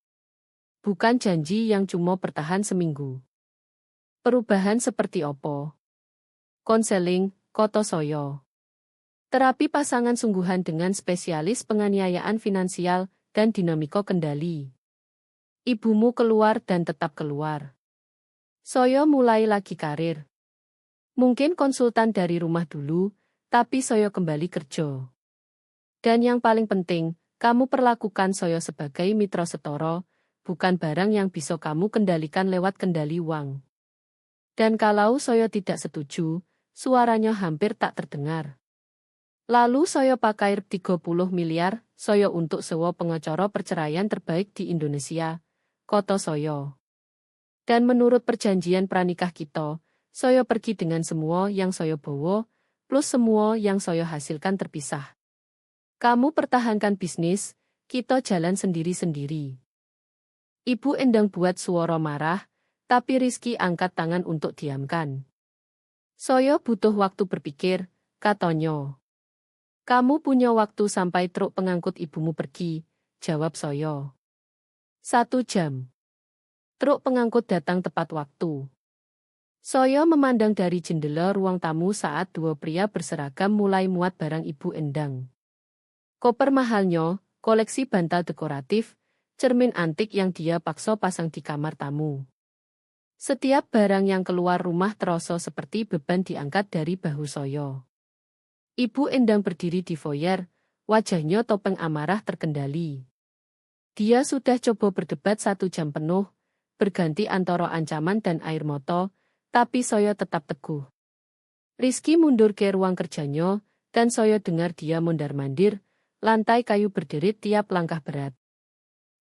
Bukan janji yang cuma bertahan seminggu. Perubahan seperti apa? Konseling, koto saya. Terapi pasangan sungguhan dengan spesialis penganiayaan finansial dan dinamika kendali. Ibumu keluar dan tetap keluar. Saya mulai lagi karir. Mungkin konsultan dari rumah dulu, tapi saya kembali kerja. Dan yang paling penting, kamu perlakukan saya sebagai mitra setara, bukan barang yang bisa kamu kendalikan lewat kendali uang. Dan kalau saya tidak setuju, suaranya hampir tak terdengar. Lalu saya pakai 30 miliar, saya untuk sewa pengacara perceraian terbaik di Indonesia, koto saya. Dan menurut perjanjian pranikah kita, saya pergi dengan semua yang saya bawa, plus semua yang saya hasilkan terpisah. Kamu pertahankan bisnis, kita jalan sendiri-sendiri. Ibu Endang buat suara marah, tapi Rizky angkat tangan untuk diamkan. Saya butuh waktu berpikir, katanya. Kamu punya waktu sampai truk pengangkut ibumu pergi, jawab saya. 1 jam. Truk pengangkut datang tepat waktu. Saya memandang dari jendela ruang tamu saat dua pria berseragam mulai muat barang Ibu Endang. Koper mahalnya, koleksi bantal dekoratif, cermin antik yang dia paksa pasang di kamar tamu. Setiap barang yang keluar rumah terasa seperti beban diangkat dari bahu saya. Ibu Endang berdiri di foyer, wajahnya topeng amarah terkendali. Dia sudah coba berdebat 1 jam penuh, berganti antara ancaman dan air mata, tapi saya tetap teguh. Rizky mundur ke ruang kerjanya, dan saya dengar dia mondar-mandir, lantai kayu berderit tiap langkah berat.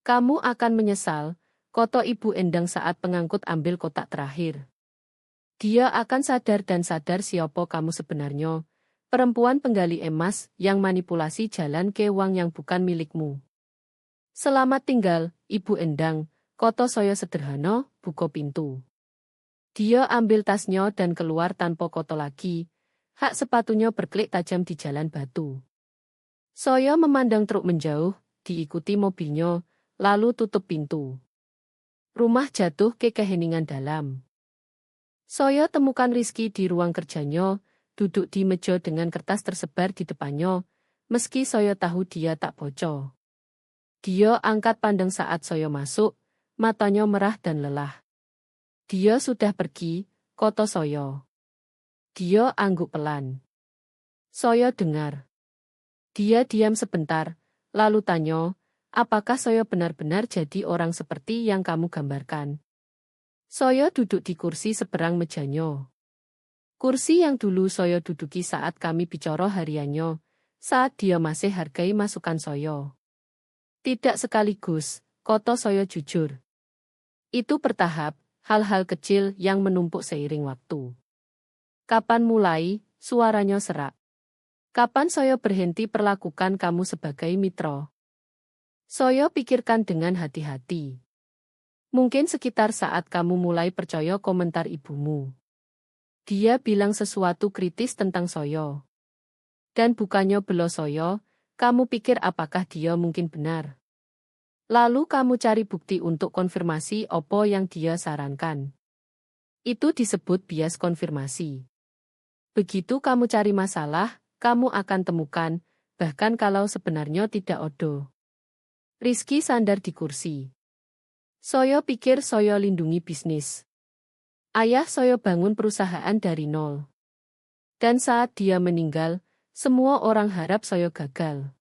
Kamu akan menyesal, kata Ibu Endang saat pengangkut ambil kotak terakhir. Dia akan sadar dan sadar siapa kamu sebenarnya, perempuan penggali emas yang manipulasi jalan ke uang yang bukan milikmu. Selamat tinggal, Ibu Endang, kata saya sederhana, buka pintu. Dia ambil tasnya dan keluar tanpa kata lagi, hak sepatunya berklik tajam di jalan batu. Saya memandang truk menjauh, diikuti mobilnya, lalu tutup pintu. Rumah jatuh ke keheningan dalam. Saya temukan Rizky di ruang kerjanya, duduk di meja dengan kertas tersebar di depannya, meski saya tahu dia tak bocor. Dia angkat pandang saat saya masuk, matanya merah dan lelah. Dia sudah pergi, kata saya. Dia angguk pelan. Saya dengar. Dia diam sebentar, lalu tanya, apakah saya benar-benar jadi orang seperti yang kamu gambarkan? Saya duduk di kursi seberang mejanya. Kursi yang dulu saya duduki saat kami bicara hariannya, saat dia masih hargai masukan saya. Tidak sekaligus, kata saya jujur. Itu bertahap, hal-hal kecil yang menumpuk seiring waktu. Kapan mulai, suaranya serak. Kapan saya berhenti perlakukan kamu sebagai mitra? Saya pikirkan dengan hati-hati. Mungkin sekitar saat kamu mulai percaya komentar ibumu. Dia bilang sesuatu kritis tentang saya. Dan bukannya bela saya, kamu pikir apakah dia mungkin benar? Lalu kamu cari bukti untuk konfirmasi apa yang dia sarankan. Itu disebut bias konfirmasi. Begitu kamu cari masalah, kamu akan temukan, bahkan kalau sebenarnya tidak ada. Rizky sandar di kursi. Saya pikir saya lindungi bisnis. Ayah saya bangun perusahaan dari nol. Dan saat dia meninggal, semua orang harap saya gagal.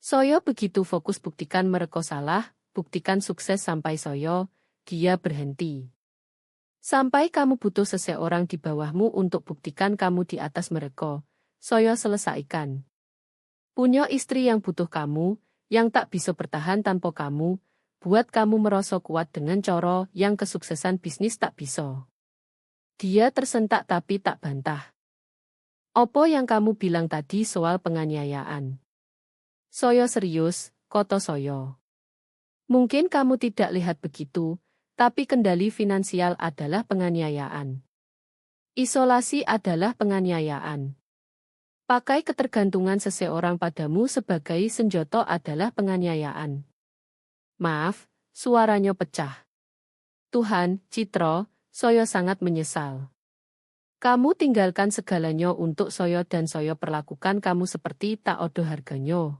Saya begitu fokus buktikan mereka salah, buktikan sukses sampai dia berhenti. Sampai kamu butuh seseorang di bawahmu untuk buktikan kamu di atas mereka, saya selesaikan. Punya istri yang butuh kamu, yang tak bisa bertahan tanpa kamu, buat kamu merasa kuat dengan cara yang kesuksesan bisnis tak bisa. Dia tersentak tapi tak bantah. Apa yang kamu bilang tadi soal penganiayaan? Saya serius, kata saya. Mungkin kamu tidak lihat begitu, tapi kendali finansial adalah penganiayaan. Isolasi adalah penganiayaan. Pakai ketergantungan seseorang padamu sebagai senjata adalah penganiayaan. Maaf, suaranya pecah. Tuhan, Citra, saya sangat menyesal. Kamu tinggalkan segalanya untuk saya dan saya perlakukan kamu seperti tak ada harganya.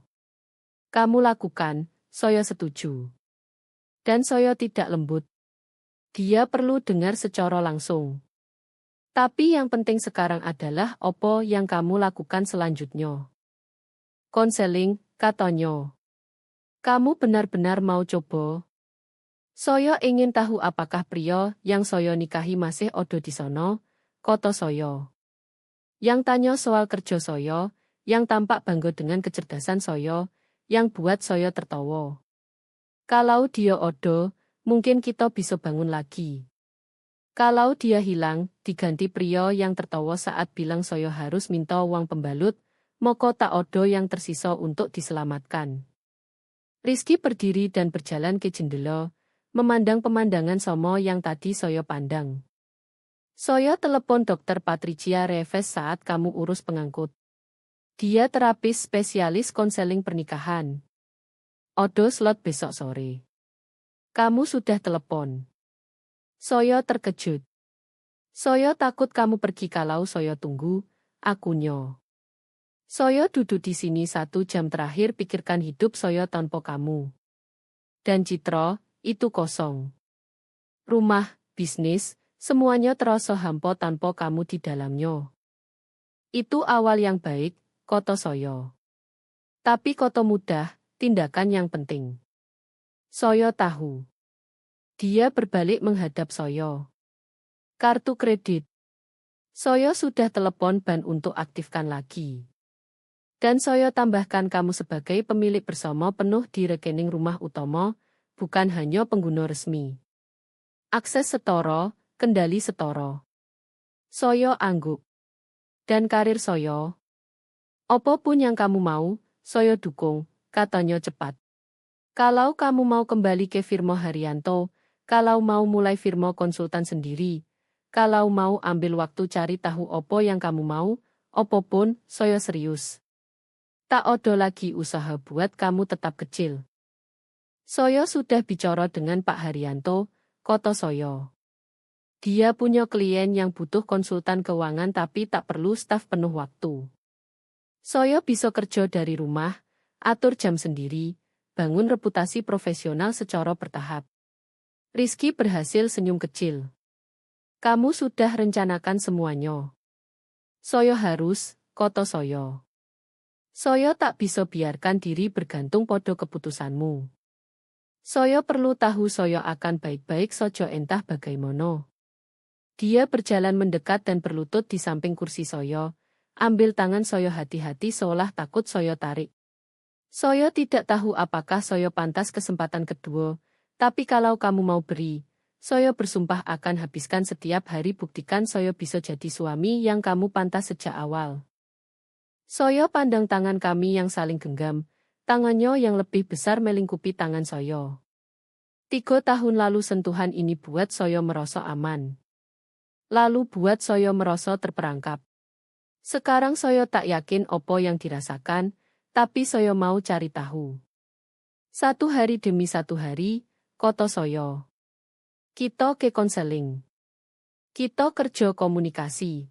Kamu lakukan, saya setuju. Dan saya tidak lembut. Dia perlu dengar secara langsung. Tapi yang penting sekarang adalah apa yang kamu lakukan selanjutnya. Konseling, katanya. Kamu benar-benar mau coba? Saya ingin tahu apakah pria yang saya nikahi masih ada di sana, kata saya. Yang tanya soal kerja saya, yang tampak bangga dengan kecerdasan saya, yang buat saya tertawa. Kalau dia ada, mungkin kita bisa bangun lagi. Kalau dia hilang, diganti pria yang tertawa saat bilang saya harus minta uang pembalut, maka tak ada yang tersisa untuk diselamatkan. Rizky berdiri dan berjalan ke jendela, memandang pemandangan sama yang tadi saya pandang. Saya telepon Dr. Patricia Reves saat kamu urus pengangkut. Dia terapis spesialis konseling pernikahan. Odo slot besok sore. Kamu sudah telepon. Saya terkejut. Saya takut kamu pergi kalau saya tunggu, akunyo. Saya duduk di sini 1 jam terakhir pikirkan hidup saya tanpa kamu. Dan Citra, itu kosong. Rumah, bisnis, semuanya terasa hampa tanpa kamu di dalamnya. Itu awal yang baik, koto saya. Tapi koto mudah, tindakan yang penting. Saya tahu. Dia berbalik menghadap saya. Kartu kredit. Saya sudah telepon bank untuk aktifkan lagi. Dan saya tambahkan kamu sebagai pemilik bersama penuh di rekening rumah utama, bukan hanya pengguna resmi. Akses setara, kendali setara. Saya angguk. Dan karir saya. Apapun yang kamu mau, saya dukung, katanya cepat. Kalau kamu mau kembali ke firma Haryanto, kalau mau mulai firma konsultan sendiri, kalau mau ambil waktu cari tahu apa yang kamu mau, apapun, saya serius. Tak ada lagi usaha buat kamu tetap kecil. Saya sudah bicara dengan Pak Haryanto, kata saya. Dia punya klien yang butuh konsultan keuangan tapi tak perlu staf penuh waktu. Saya bisa kerja dari rumah, atur jam sendiri, bangun reputasi profesional secara bertahap. Rizky berhasil senyum kecil. Kamu sudah rencanakan semuanya. Saya harus, kata saya. Saya tak bisa biarkan diri bergantung pada keputusanmu. Saya perlu tahu saya akan baik-baik saja entah bagaimana. Dia berjalan mendekat dan berlutut di samping kursi saya, ambil tangan saya hati-hati seolah takut saya tarik. Saya tidak tahu apakah saya pantas kesempatan kedua, tapi kalau kamu mau beri, saya bersumpah akan habiskan setiap hari buktikan saya bisa jadi suami yang kamu pantas sejak awal. Saya pandang tangan kami yang saling genggam, tangannya yang lebih besar melingkupi tangan saya. 3 tahun lalu sentuhan ini buat saya merasa aman. Lalu buat saya merasa terperangkap. Sekarang saya tak yakin apa yang dirasakan, tapi saya mau cari tahu. 1 hari demi 1 hari, kata saya. Kita ke konseling. Kita kerja komunikasi.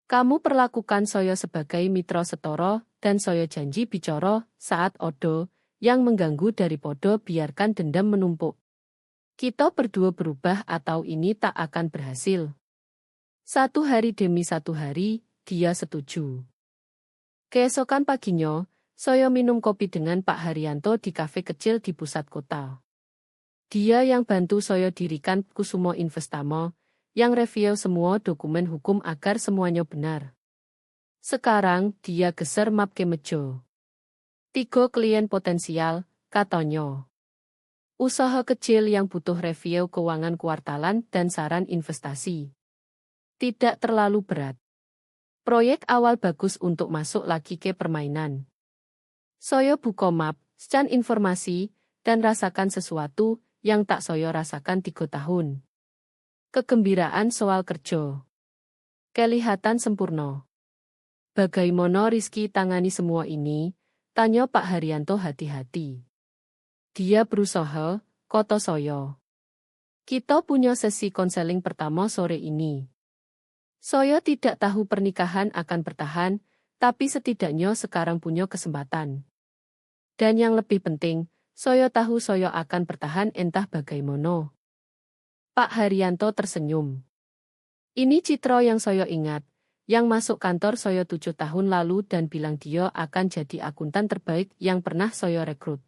Kamu perlakukan saya sebagai mitra setara, dan saya janji bicara saat odo, yang mengganggu daripada biarkan dendam menumpuk. Kita berdua berubah atau ini tak akan berhasil. 1 hari demi 1 hari, dia setuju. Keesokan paginya, saya minum kopi dengan Pak Haryanto di kafe kecil di pusat kota. Dia yang bantu saya dirikan Kusumo Investama, yang review semua dokumen hukum agar semuanya benar. Sekarang, dia geser map ke meja. 3 klien potensial, katanya. Usaha kecil yang butuh review keuangan kuartalan dan saran investasi. Tidak terlalu berat. Proyek awal bagus untuk masuk lagi ke permainan. Saya buka map, scan informasi, dan rasakan sesuatu yang tak saya rasakan 3 tahun. Kegembiraan soal kerja. Kelihatan sempurna. Bagaimana Rizky tangani semua ini? Tanya Pak Haryanto hati-hati. Dia berusaha, kata saya. Kita punya sesi konseling pertama sore ini. Saya tidak tahu pernikahan akan bertahan, tapi setidaknya sekarang punya kesempatan. Dan yang lebih penting, saya tahu saya akan bertahan entah bagaimana. Pak Haryanto tersenyum. Ini Citra yang saya ingat, yang masuk kantor saya 7 tahun lalu dan bilang dia akan jadi akuntan terbaik yang pernah saya rekrut.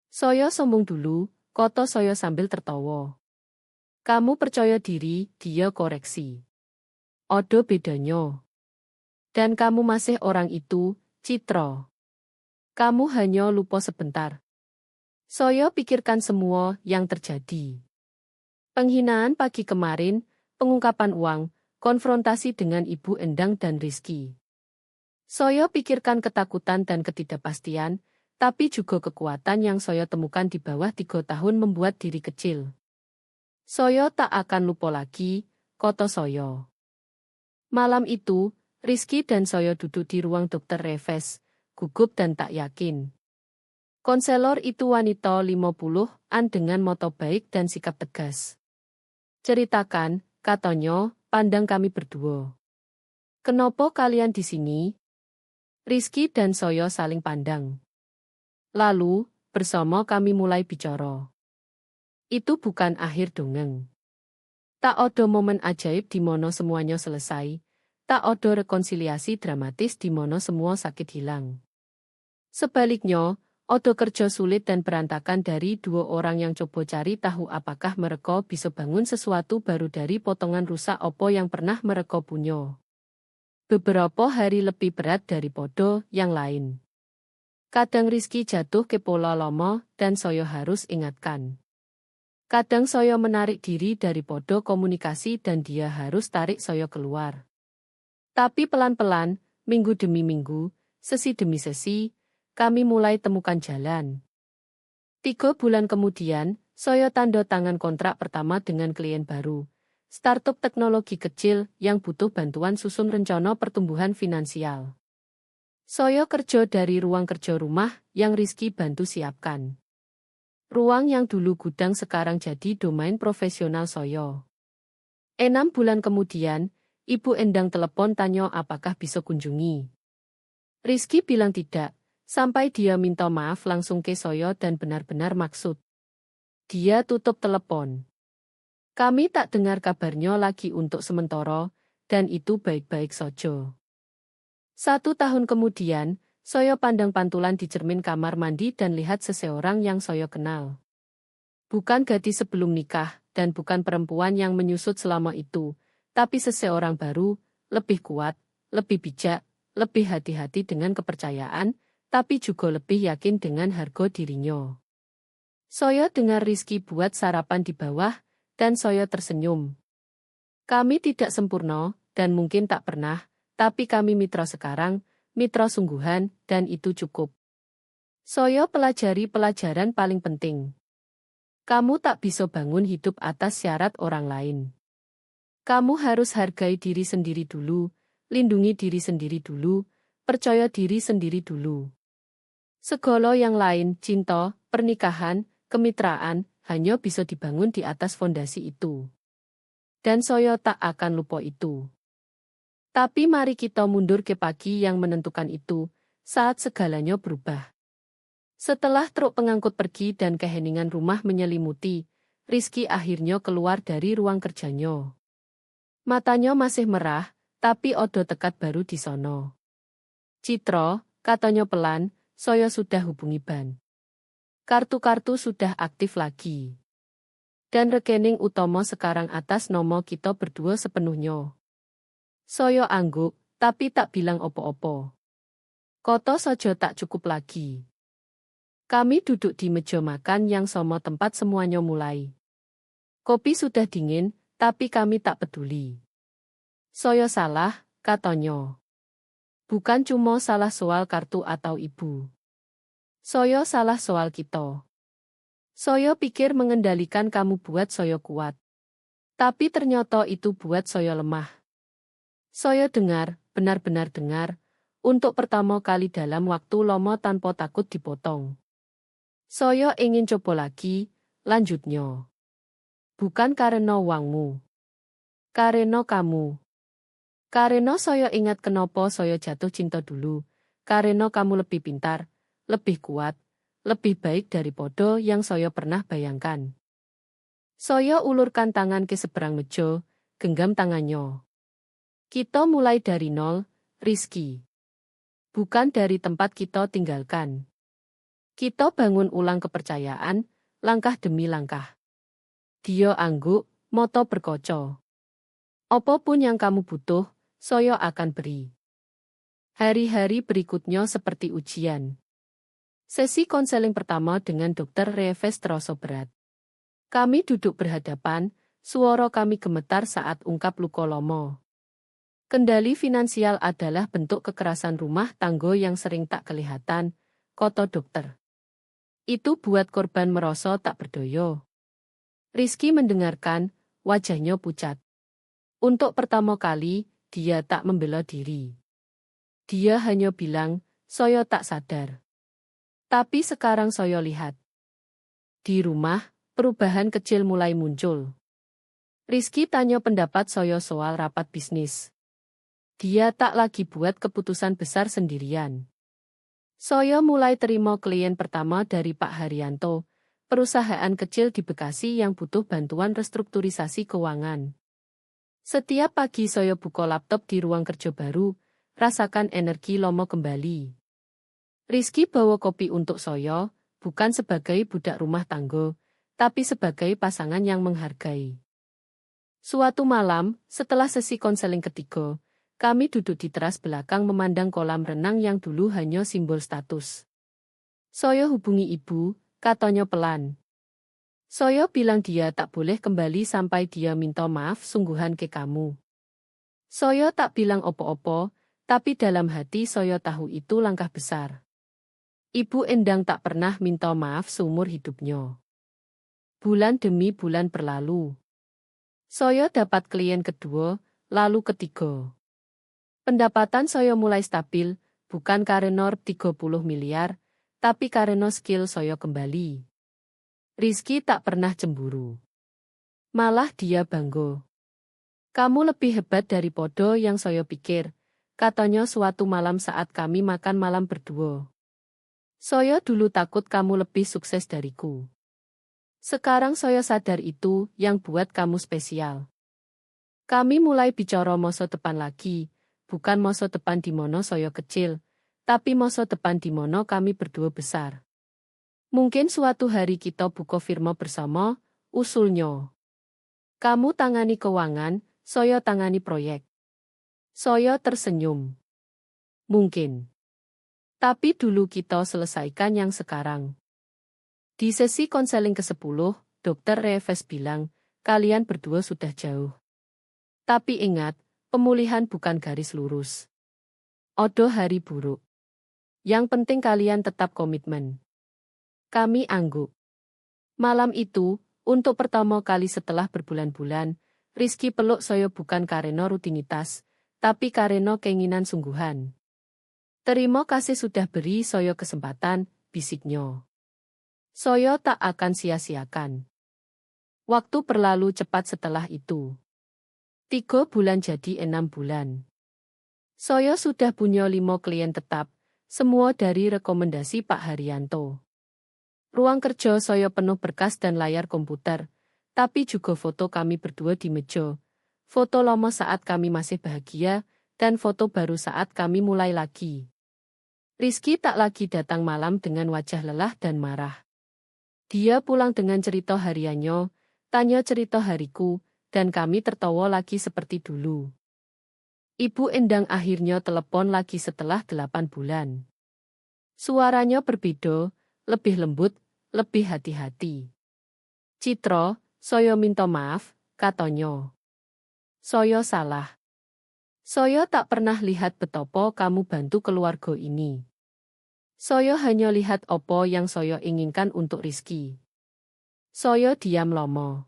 Saya sombong dulu, kata saya sambil tertawa. Kamu percaya diri, dia koreksi. Ada bedanya. Dan kamu masih orang itu, Citra. Kamu hanya lupa sebentar. Saya pikirkan semua yang terjadi. Penghinaan pagi kemarin, pengungkapan uang, konfrontasi dengan Ibu Endang dan Rizky. Saya pikirkan ketakutan dan ketidakpastian, tapi juga kekuatan yang saya temukan di bawah 3 tahun membuat diri kecil. Saya tak akan lupa lagi, kata saya. Malam itu, Rizky dan saya duduk di ruang Dr. Reves, gugup dan tak yakin. Konselor itu wanita 50-an dengan moto baik dan sikap tegas. Ceritakan, katanya, pandang kami berdua. Kenapa kalian di sini? Rizky dan Soyo saling pandang. Lalu, bersama kami mulai bicara. Itu bukan akhir dongeng. Tak ada momen ajaib di mana semuanya selesai. Tak ada rekonsiliasi dramatis di mana semua sakit hilang. Sebaliknya, ada kerja sulit dan berantakan dari dua orang yang coba cari tahu apakah mereka bisa bangun sesuatu baru dari potongan rusak opo yang pernah mereka punya. Beberapa hari lebih berat daripada yang lain. Kadang Rizky jatuh ke pola lama dan Soyo harus ingatkan. Kadang Soyo menarik diri daripada komunikasi dan dia harus tarik Soyo keluar. Tapi pelan-pelan, minggu demi minggu, sesi demi sesi, kami mulai temukan jalan. 3 bulan kemudian, Soyo tanda tangan kontrak pertama dengan klien baru. Startup teknologi kecil yang butuh bantuan susun rencana pertumbuhan finansial. Soyo kerja dari ruang kerja rumah yang Rizky bantu siapkan. Ruang yang dulu gudang sekarang jadi domain profesional Soyo. 6 bulan kemudian, Ibu Endang telepon tanya apakah bisa kunjungi. Rizky bilang tidak, sampai dia minta maaf langsung ke Soyo dan benar-benar maksud. Dia tutup telepon. Kami tak dengar kabarnya lagi untuk sementara, dan itu baik-baik saja. 1 tahun kemudian, Soyo pandang pantulan di cermin kamar mandi dan lihat seseorang yang Soyo kenal. Bukan gadis sebelum nikah, dan bukan perempuan yang menyusut selama itu, tapi seseorang baru, lebih kuat, lebih bijak, lebih hati-hati dengan kepercayaan, tapi juga lebih yakin dengan harga dirinya. Soyo dengar Rizky buat sarapan di bawah, dan Soyo tersenyum. Kami tidak sempurna, dan mungkin tak pernah, tapi kami mitra sekarang, mitra sungguhan, dan itu cukup. Soyo pelajari pelajaran paling penting. Kamu tak bisa bangun hidup atas syarat orang lain. Kamu harus hargai diri sendiri dulu, lindungi diri sendiri dulu, percaya diri sendiri dulu. Segala yang lain, cinta, pernikahan, kemitraan, hanya bisa dibangun di atas fondasi itu. Dan Soyo tak akan lupa itu. Tapi mari kita mundur ke pagi yang menentukan itu, saat segalanya berubah. Setelah truk pengangkut pergi dan keheningan rumah menyelimuti, Rizky akhirnya keluar dari ruang kerjanya. Matanya masih merah, tapi odo tekat baru di sono. Citra, katanya pelan, Soyo sudah hubungi Ban. Kartu-kartu sudah aktif lagi. Dan rekening utama sekarang atas nama kita berdua sepenuhnya. Soyo angguk, tapi tak bilang opo-opo. Koto saja tak cukup lagi. Kami duduk di meja makan yang sama tempat semuanya mulai. Kopi sudah dingin, tapi kami tak peduli. Soyo salah, katanya. Bukan cuma salah soal kartu atau ibu. Soyo salah soal kita. Soyo pikir mengendalikan kamu buat Soyo kuat. Tapi ternyata itu buat Soyo lemah. Soyo dengar, benar-benar dengar, untuk pertama kali dalam waktu lama tanpa takut dipotong. Soyo ingin coba lagi, lanjutnya. Bukan karena uangmu. Karena kamu. Karena Soyo ingat kenapa Soyo jatuh cinta dulu. Karena kamu lebih pintar, lebih kuat, lebih baik daripada yang Soyo pernah bayangkan. Soyo ulurkan tangan ke seberang meja, genggam tangannya. Kita mulai dari nol, Rizky. Bukan dari tempat kita tinggalkan. Kita bangun ulang kepercayaan, langkah demi langkah. Dia angguk, moto berkoco. Apapun yang kamu butuh, Soyo akan beri. Hari-hari berikutnya seperti ujian. Sesi konseling pertama dengan Dr. Reves terasa berat. Kami duduk berhadapan, suara kami gemetar saat ungkap luka lama. Kendali finansial adalah bentuk kekerasan rumah tangga yang sering tak kelihatan, kata dokter. Itu buat korban merasa tak berdaya. Rizky mendengarkan, wajahnya pucat. Untuk pertama kali, dia tak membela diri. Dia hanya bilang, Soyo tak sadar. Tapi sekarang Soyo lihat. Di rumah, perubahan kecil mulai muncul. Rizky tanya pendapat Soyo soal rapat bisnis. Dia tak lagi buat keputusan besar sendirian. Soyo mulai terima klien pertama dari Pak Haryanto, perusahaan kecil di Bekasi yang butuh bantuan restrukturisasi keuangan. Setiap pagi Soyo buka laptop di ruang kerja baru, rasakan energi Lomo kembali. Rizky bawa kopi untuk Soyo, bukan sebagai budak rumah tangga, tapi sebagai pasangan yang menghargai. Suatu malam, setelah sesi konseling ketiga, kami duduk di teras belakang memandang kolam renang yang dulu hanya simbol status. Soyo hubungi ibu, katanya pelan. Soyo bilang dia tak boleh kembali sampai dia minta maaf sungguhan ke kamu. Soyo tak bilang opo-opo, tapi dalam hati Soyo tahu itu langkah besar. Ibu Endang tak pernah minta maaf seumur hidupnya. Bulan demi bulan berlalu. Soyo dapat klien kedua, lalu ketiga. Pendapatan Soyo mulai stabil, bukan karena 30 miliar, tapi karena skill Soyo kembali. Rizky tak pernah cemburu. Malah dia bangga. Kamu lebih hebat dari podo yang Soyo pikir, katanya suatu malam saat kami makan malam berdua. Soyo dulu takut kamu lebih sukses dariku. Sekarang Soyo sadar itu yang buat kamu spesial. Kami mulai bicara masa depan lagi, bukan masa depan di mana Soyo kecil, tapi masa depan di mana kami berdua besar. Mungkin suatu hari kita buka firma bersama, usulnya. Kamu tangani keuangan, Soyo tangani proyek. Soyo tersenyum. Mungkin. Tapi dulu kita selesaikan yang sekarang. Di sesi konseling ke-10, Dr. Reves bilang, kalian berdua sudah jauh. Tapi ingat, pemulihan bukan garis lurus. Odo hari buruk. Yang penting kalian tetap komitmen. Kami angguk. Malam itu, untuk pertama kali setelah berbulan-bulan, Rizky peluk Soyo bukan karena rutinitas, tapi karena keinginan sungguhan. Terima kasih sudah beri Soyo kesempatan, bisiknya. Soyo tak akan sia-siakan. Waktu berlalu cepat setelah itu. 3 bulan jadi 6 bulan. Soyo sudah punya 5 klien tetap, semua dari rekomendasi Pak Haryanto. Ruang kerja Soyo penuh berkas dan layar komputer, tapi juga foto kami berdua di meja, foto lama saat kami masih bahagia, dan foto baru saat kami mulai lagi. Rizky tak lagi datang malam dengan wajah lelah dan marah. Dia pulang dengan cerita hariannya, tanya cerita hariku, dan kami tertawa lagi seperti dulu. Ibu Endang akhirnya telepon lagi setelah 8 bulan. Suaranya berbeda, lebih lembut, lebih hati-hati. Citro, Soyo minta maaf, katanya. Soyo salah. Soyo tak pernah lihat betapa kamu bantu keluarga ini. Soyo hanya lihat apa yang Soyo inginkan untuk Rizky. Soyo diam lama.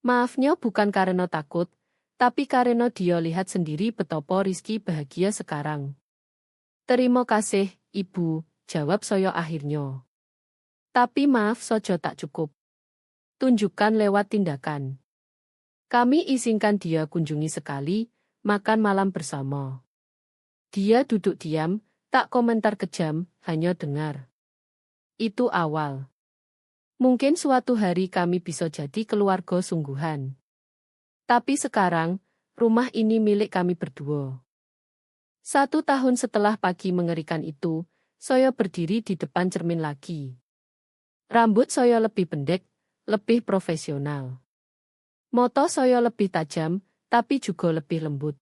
Maafnya bukan karena takut, tapi karena dia lihat sendiri betapa Rizky bahagia sekarang. Terima kasih, Ibu, jawab Soyo akhirnya. Tapi maaf saja tak cukup. Tunjukkan lewat tindakan. Kami izinkan dia kunjungi sekali, makan malam bersama. Dia duduk diam, tak komentar kejam, hanya dengar. Itu awal. Mungkin suatu hari kami bisa jadi keluarga sungguhan. Tapi sekarang, rumah ini milik kami berdua. 1 tahun setelah pagi mengerikan itu, Soyo berdiri di depan cermin lagi. Rambut Soyo lebih pendek, lebih profesional. Mata Soyo lebih tajam, tapi juga lebih lembut.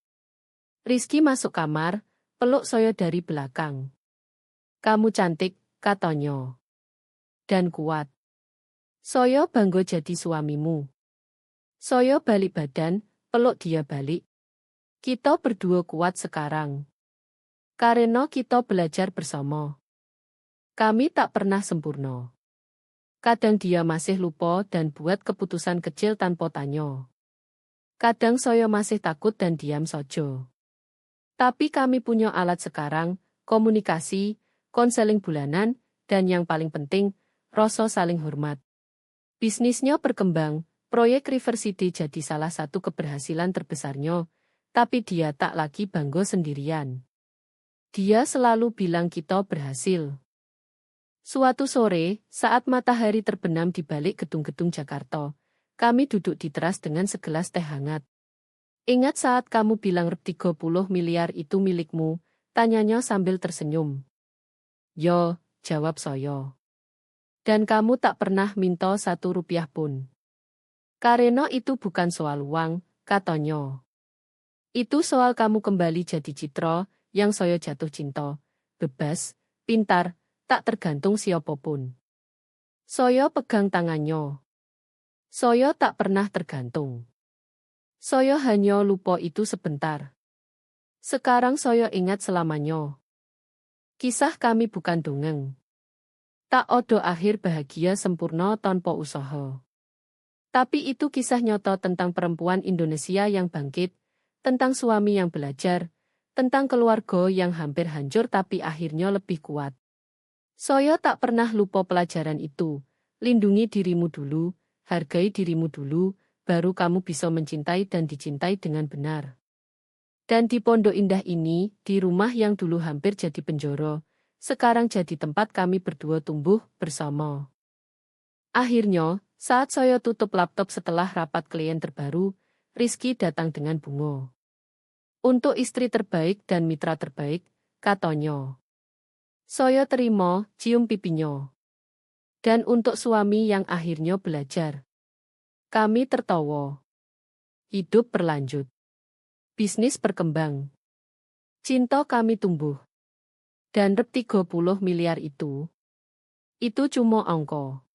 Rizky masuk kamar, peluk Soyo dari belakang. Kamu cantik, katanya. Dan kuat. Soyo bangga jadi suamimu. Soyo balik badan, peluk dia balik. Kita berdua kuat sekarang. Karena kita belajar bersama. Kami tak pernah sempurna. Kadang dia masih lupa dan buat keputusan kecil tanpa tanya. Kadang Soyo masih takut dan diam saja. Tapi kami punya alat sekarang, komunikasi, konseling bulanan, dan yang paling penting, rasa saling hormat. Bisnisnya berkembang, Proyek River City jadi salah satu keberhasilan terbesarnya, tapi dia tak lagi bangga sendirian. Dia selalu bilang kita berhasil. Suatu sore, saat matahari terbenam di balik gedung-gedung Jakarta, kami duduk di teras dengan segelas teh hangat. Ingat saat kamu bilang rp 30 miliar itu milikmu, tanyanya sambil tersenyum. Yo, jawab saya. Dan kamu tak pernah minta Rp1 pun. Karena itu bukan soal uang, katanya. Itu soal kamu kembali jadi Citra, yang saya jatuh cinta, bebas, pintar, tak tergantung siapapun. Saya pegang tangannya. Saya tak pernah tergantung. Saya hanya lupa itu sebentar. Sekarang saya ingat selamanya. Kisah kami bukan dongeng. Tak ada akhir bahagia sempurna tanpa usaha. Tapi itu kisah nyata tentang perempuan Indonesia yang bangkit, tentang suami yang belajar, tentang keluarga yang hampir hancur tapi akhirnya lebih kuat. Saya tak pernah lupa pelajaran itu. Lindungi dirimu dulu, hargai dirimu dulu, baru kamu bisa mencintai dan dicintai dengan benar. Dan di Pondok Indah ini, di rumah yang dulu hampir jadi penjara, sekarang jadi tempat kami berdua tumbuh bersama. Akhirnya, saat saya tutup laptop setelah rapat klien terbaru, Rizky datang dengan bunga. Untuk istri terbaik dan mitra terbaik, katanya. Saya terima, cium pipinya. Dan untuk suami yang akhirnya belajar. Kami tertawa. Hidup berlanjut. Bisnis berkembang. Cinta kami tumbuh. Dan rp 30 miliar itu cuma angka.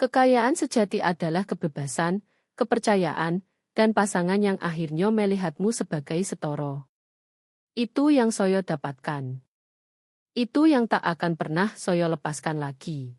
Kekayaan sejati adalah kebebasan, kepercayaan, dan pasangan yang akhirnya melihatmu sebagai setara. Itu yang saya dapatkan. Itu yang tak akan pernah saya lepaskan lagi.